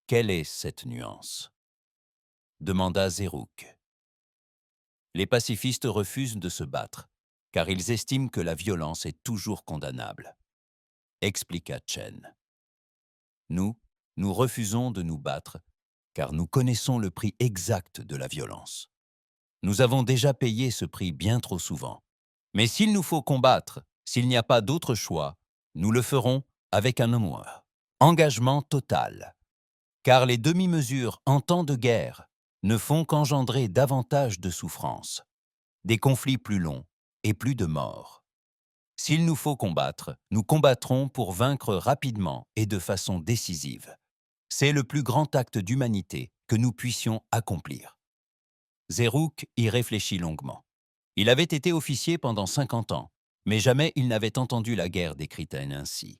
Quelle est cette nuance? Demanda Zeruk. Les pacifistes refusent de se battre, car ils estiment que la violence est toujours condamnable. Expliqua Chen. Nous, nous refusons de nous battre, car nous connaissons le prix exact de la violence. Nous avons déjà payé ce prix bien trop souvent. Mais s'il nous faut combattre, s'il n'y a pas d'autre choix, nous le ferons avec un engagement total. Car les demi-mesures en temps de guerre ne font qu'engendrer davantage de souffrances, des conflits plus longs et plus de morts. S'il nous faut combattre, nous combattrons pour vaincre rapidement et de façon décisive. C'est le plus grand acte d'humanité que nous puissions accomplir. Zeruk y réfléchit longuement. Il avait été officier pendant 50 ans, mais jamais il n'avait entendu la guerre décrite ainsi.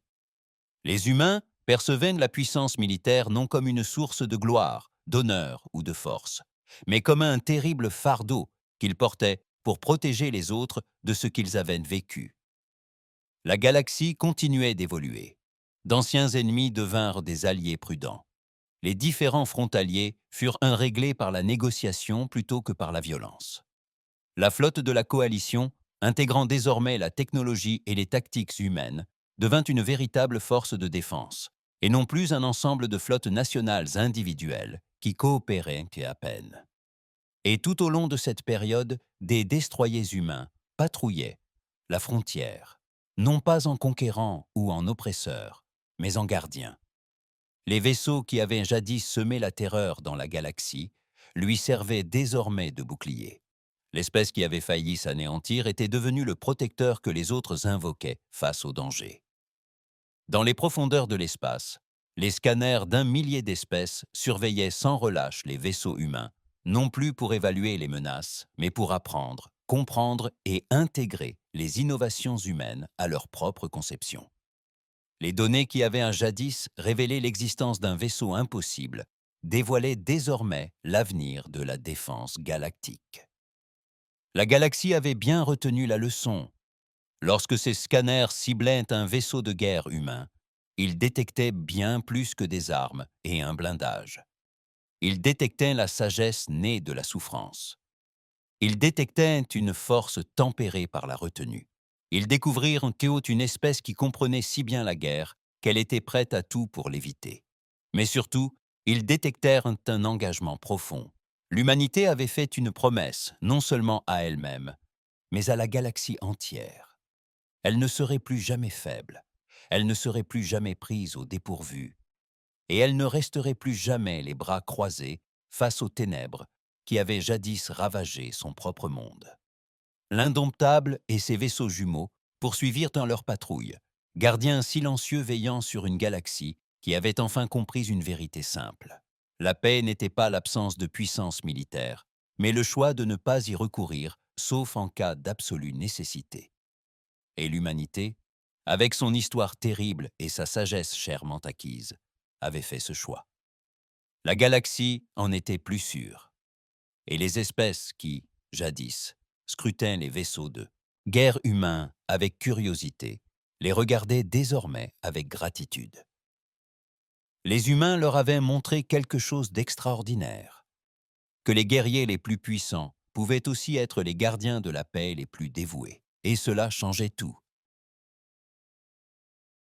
Les humains percevaient la puissance militaire non comme une source de gloire, d'honneur ou de force, mais comme un terrible fardeau qu'ils portaient pour protéger les autres de ce qu'ils avaient vécu. La galaxie continuait d'évoluer. D'anciens ennemis devinrent des alliés prudents. Les différends frontaliers furent réglés par la négociation plutôt que par la violence. La flotte de la coalition, intégrant désormais la technologie et les tactiques humaines, devint une véritable force de défense, et non plus un ensemble de flottes nationales individuelles qui coopéraient à peine. Et tout au long de cette période, des destroyers humains patrouillaient la frontière, non pas en conquérants ou en oppresseurs, mais en gardiens. Les vaisseaux qui avaient jadis semé la terreur dans la galaxie lui servaient désormais de bouclier. L'espèce qui avait failli s'anéantir était devenue le protecteur que les autres invoquaient face au danger. Dans les profondeurs de l'espace, les scanners d'un millier d'espèces surveillaient sans relâche les vaisseaux humains, non plus pour évaluer les menaces, mais pour apprendre, comprendre et intégrer les innovations humaines à leur propre conception. Les données qui avaient jadis révélé l'existence d'un vaisseau impossible dévoilaient désormais l'avenir de la défense galactique. La galaxie avait bien retenu la leçon. Lorsque ces scanners ciblaient un vaisseau de guerre humain, ils détectaient bien plus que des armes et un blindage. Ils détectaient la sagesse née de la souffrance. Ils détectaient une force tempérée par la retenue. Ils découvrirent une espèce qui comprenait si bien la guerre qu'elle était prête à tout pour l'éviter. Mais surtout, ils détectèrent un engagement profond. L'humanité avait fait une promesse, non seulement à elle-même, mais à la galaxie entière. Elle ne serait plus jamais faible, elle ne serait plus jamais prise au dépourvu, et elle ne resterait plus jamais les bras croisés face aux ténèbres qui avaient jadis ravagé son propre monde. L'Indomptable et ses vaisseaux jumeaux poursuivirent dans leur patrouille, gardiens silencieux veillant sur une galaxie qui avait enfin compris une vérité simple. La paix n'était pas l'absence de puissance militaire, mais le choix de ne pas y recourir, sauf en cas d'absolue nécessité. Et l'humanité, avec son histoire terrible et sa sagesse chèrement acquise, avait fait ce choix. La galaxie en était plus sûre. Et les espèces qui, jadis, scrutaient les vaisseaux de guerre humains avec curiosité, les regardaient désormais avec gratitude. Les humains leur avaient montré quelque chose d'extraordinaire, que les guerriers les plus puissants pouvaient aussi être les gardiens de la paix les plus dévoués, et cela changeait tout.